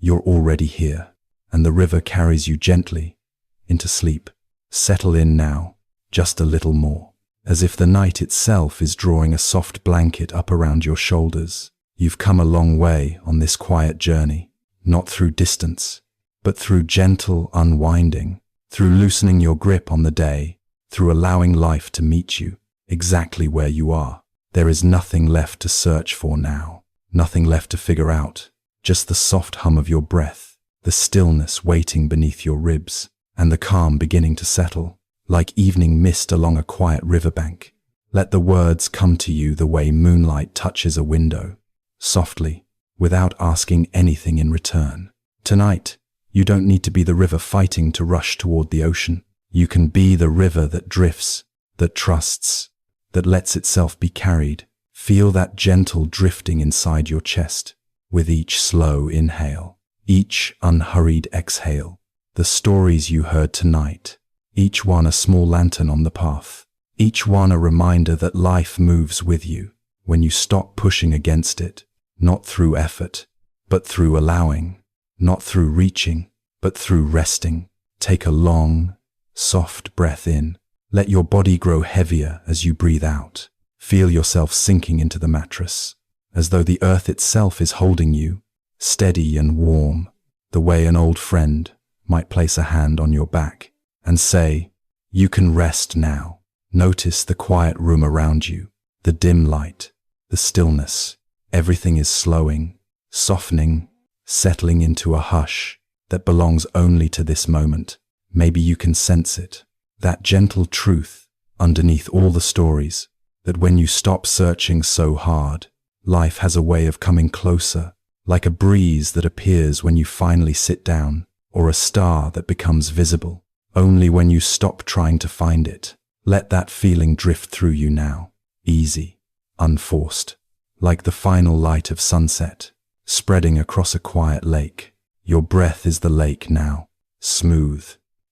You're already here, and the river carries you gently into sleep. Settle in now, just a little more, as if the night itself is drawing a soft blanket up around your shoulders. You've come a long way on this quiet journey, not through distance, but through gentle unwinding, through loosening your grip on the day, through allowing life to meet you exactly where you are. There is nothing left to search for now, nothing left to figure out, just the soft hum of your breath, the stillness waiting beneath your ribs, and the calm beginning to settle, like evening mist along a quiet riverbank. Let the words come to you the way moonlight touches a window, softly, without asking anything in return. Tonight, you don't need to be the river fighting to rush toward the ocean. You can be the river that drifts, that trusts, that lets itself be carried. Feel that gentle drifting inside your chest, with each slow inhale, each unhurried exhale. The stories you heard tonight, each one a small lantern on the path, each one a reminder that life moves with you when you stop pushing against it, not through effort, but through allowing, not through reaching, but through resting. Take a long, soft breath in. Let your body grow heavier as you breathe out. Feel yourself sinking into the mattress, as though the earth itself is holding you, steady and warm, the way an old friend might place a hand on your back and say, "You can rest now." Notice the quiet room around you, the dim light, the stillness. Everything is slowing, softening, settling into a hush that belongs only to this moment. Maybe you can sense it, that gentle truth underneath all the stories, that when you stop searching so hard, life has a way of coming closer, like a breeze that appears when you finally sit down, or a star that becomes visible only when you stop trying to find it. Let that feeling drift through you now, easy, unforced, like the final light of sunset, spreading across a quiet lake. Your breath is the lake now, smooth,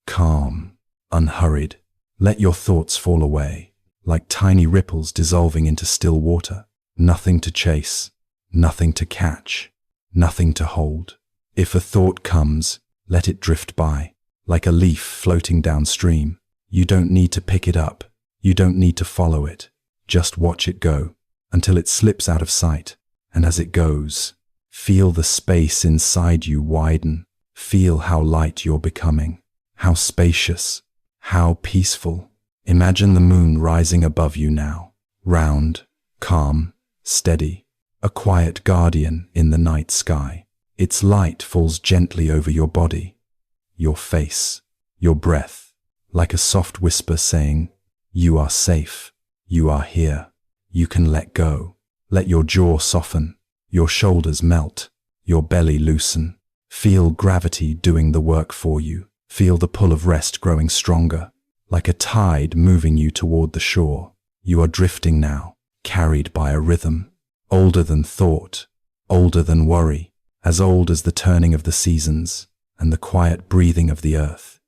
calm, unhurried. Let your thoughts fall away, like tiny ripples dissolving into still water. Nothing to chase, nothing to catch, nothing to hold. If a thought comes, let it drift by, like a leaf floating downstream. You don't need to pick it up. You don't need to follow it. Just watch it go, until it slips out of sight. And as it goes, feel the space inside you widen. Feel how light you're becoming, how spacious, How peaceful. Imagine the moon rising above you now, round, calm, steady, a quiet guardian in the night sky. Its light falls gently over your body, your face, your breath, like a soft whisper saying, "You are safe, you are here, you can let go." Let your jaw soften, your shoulders melt, your belly loosen. Feel gravity doing the work for you. Feel the pull of rest growing stronger, like a tide moving you toward the shore. You are drifting now, carried by a rhythm, older than thought, older than worry, as old as the turning of the seasons and the quiet breathing of the earth.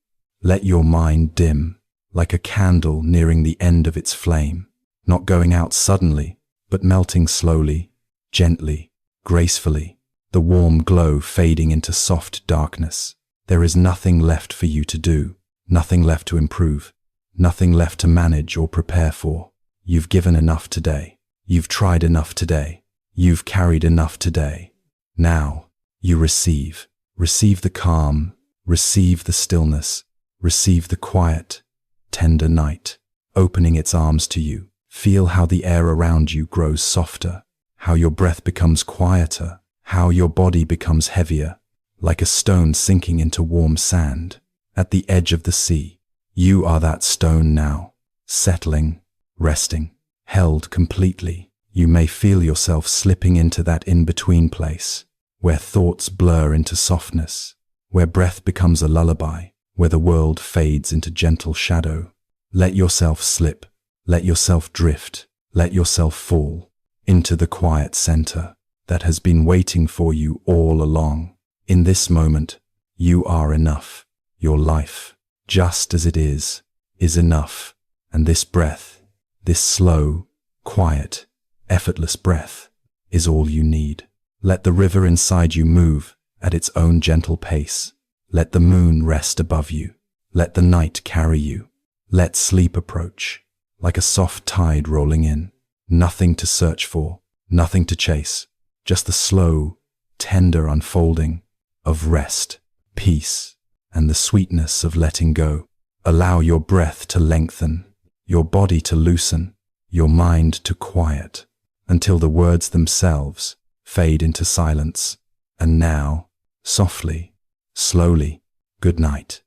Let your mind dim, like a candle nearing the end of its flame, not going out suddenly, but melting slowly, gently, gracefully, the warm glow fading into soft darkness. There is nothing left for you to do, nothing left to improve, nothing left to manage or prepare for. You've given enough today. You've tried enough today. You've carried enough today. Now, you receive. Receive the calm, receive the stillness, receive the quiet, tender night, opening its arms to you. Feel how the air around you grows softer, how your breath becomes quieter, how your body becomes heavier, like a stone sinking into warm sand. At the edge of the sea, you are that stone now, settling, resting, held completely. You may feel yourself slipping into that in-between place, where thoughts blur into softness, where breath becomes a lullaby, where the world fades into gentle shadow. Let yourself slip, let yourself drift, let yourself fall into the quiet center that has been waiting for you all along. In this moment, you are enough. Your life, just as it is enough. And this breath, this slow, quiet, effortless breath, is all you need. Let the river inside you move at its own gentle pace. Let the moon rest above you. Let the night carry you. Let sleep approach, like a soft tide rolling in. Nothing to search for, nothing to chase, just the slow, tender unfolding of rest, peace, and the sweetness of letting go. Allow your breath to lengthen, your body to loosen, your mind to quiet, until the words themselves fade into silence. And now, softly, slowly, good night.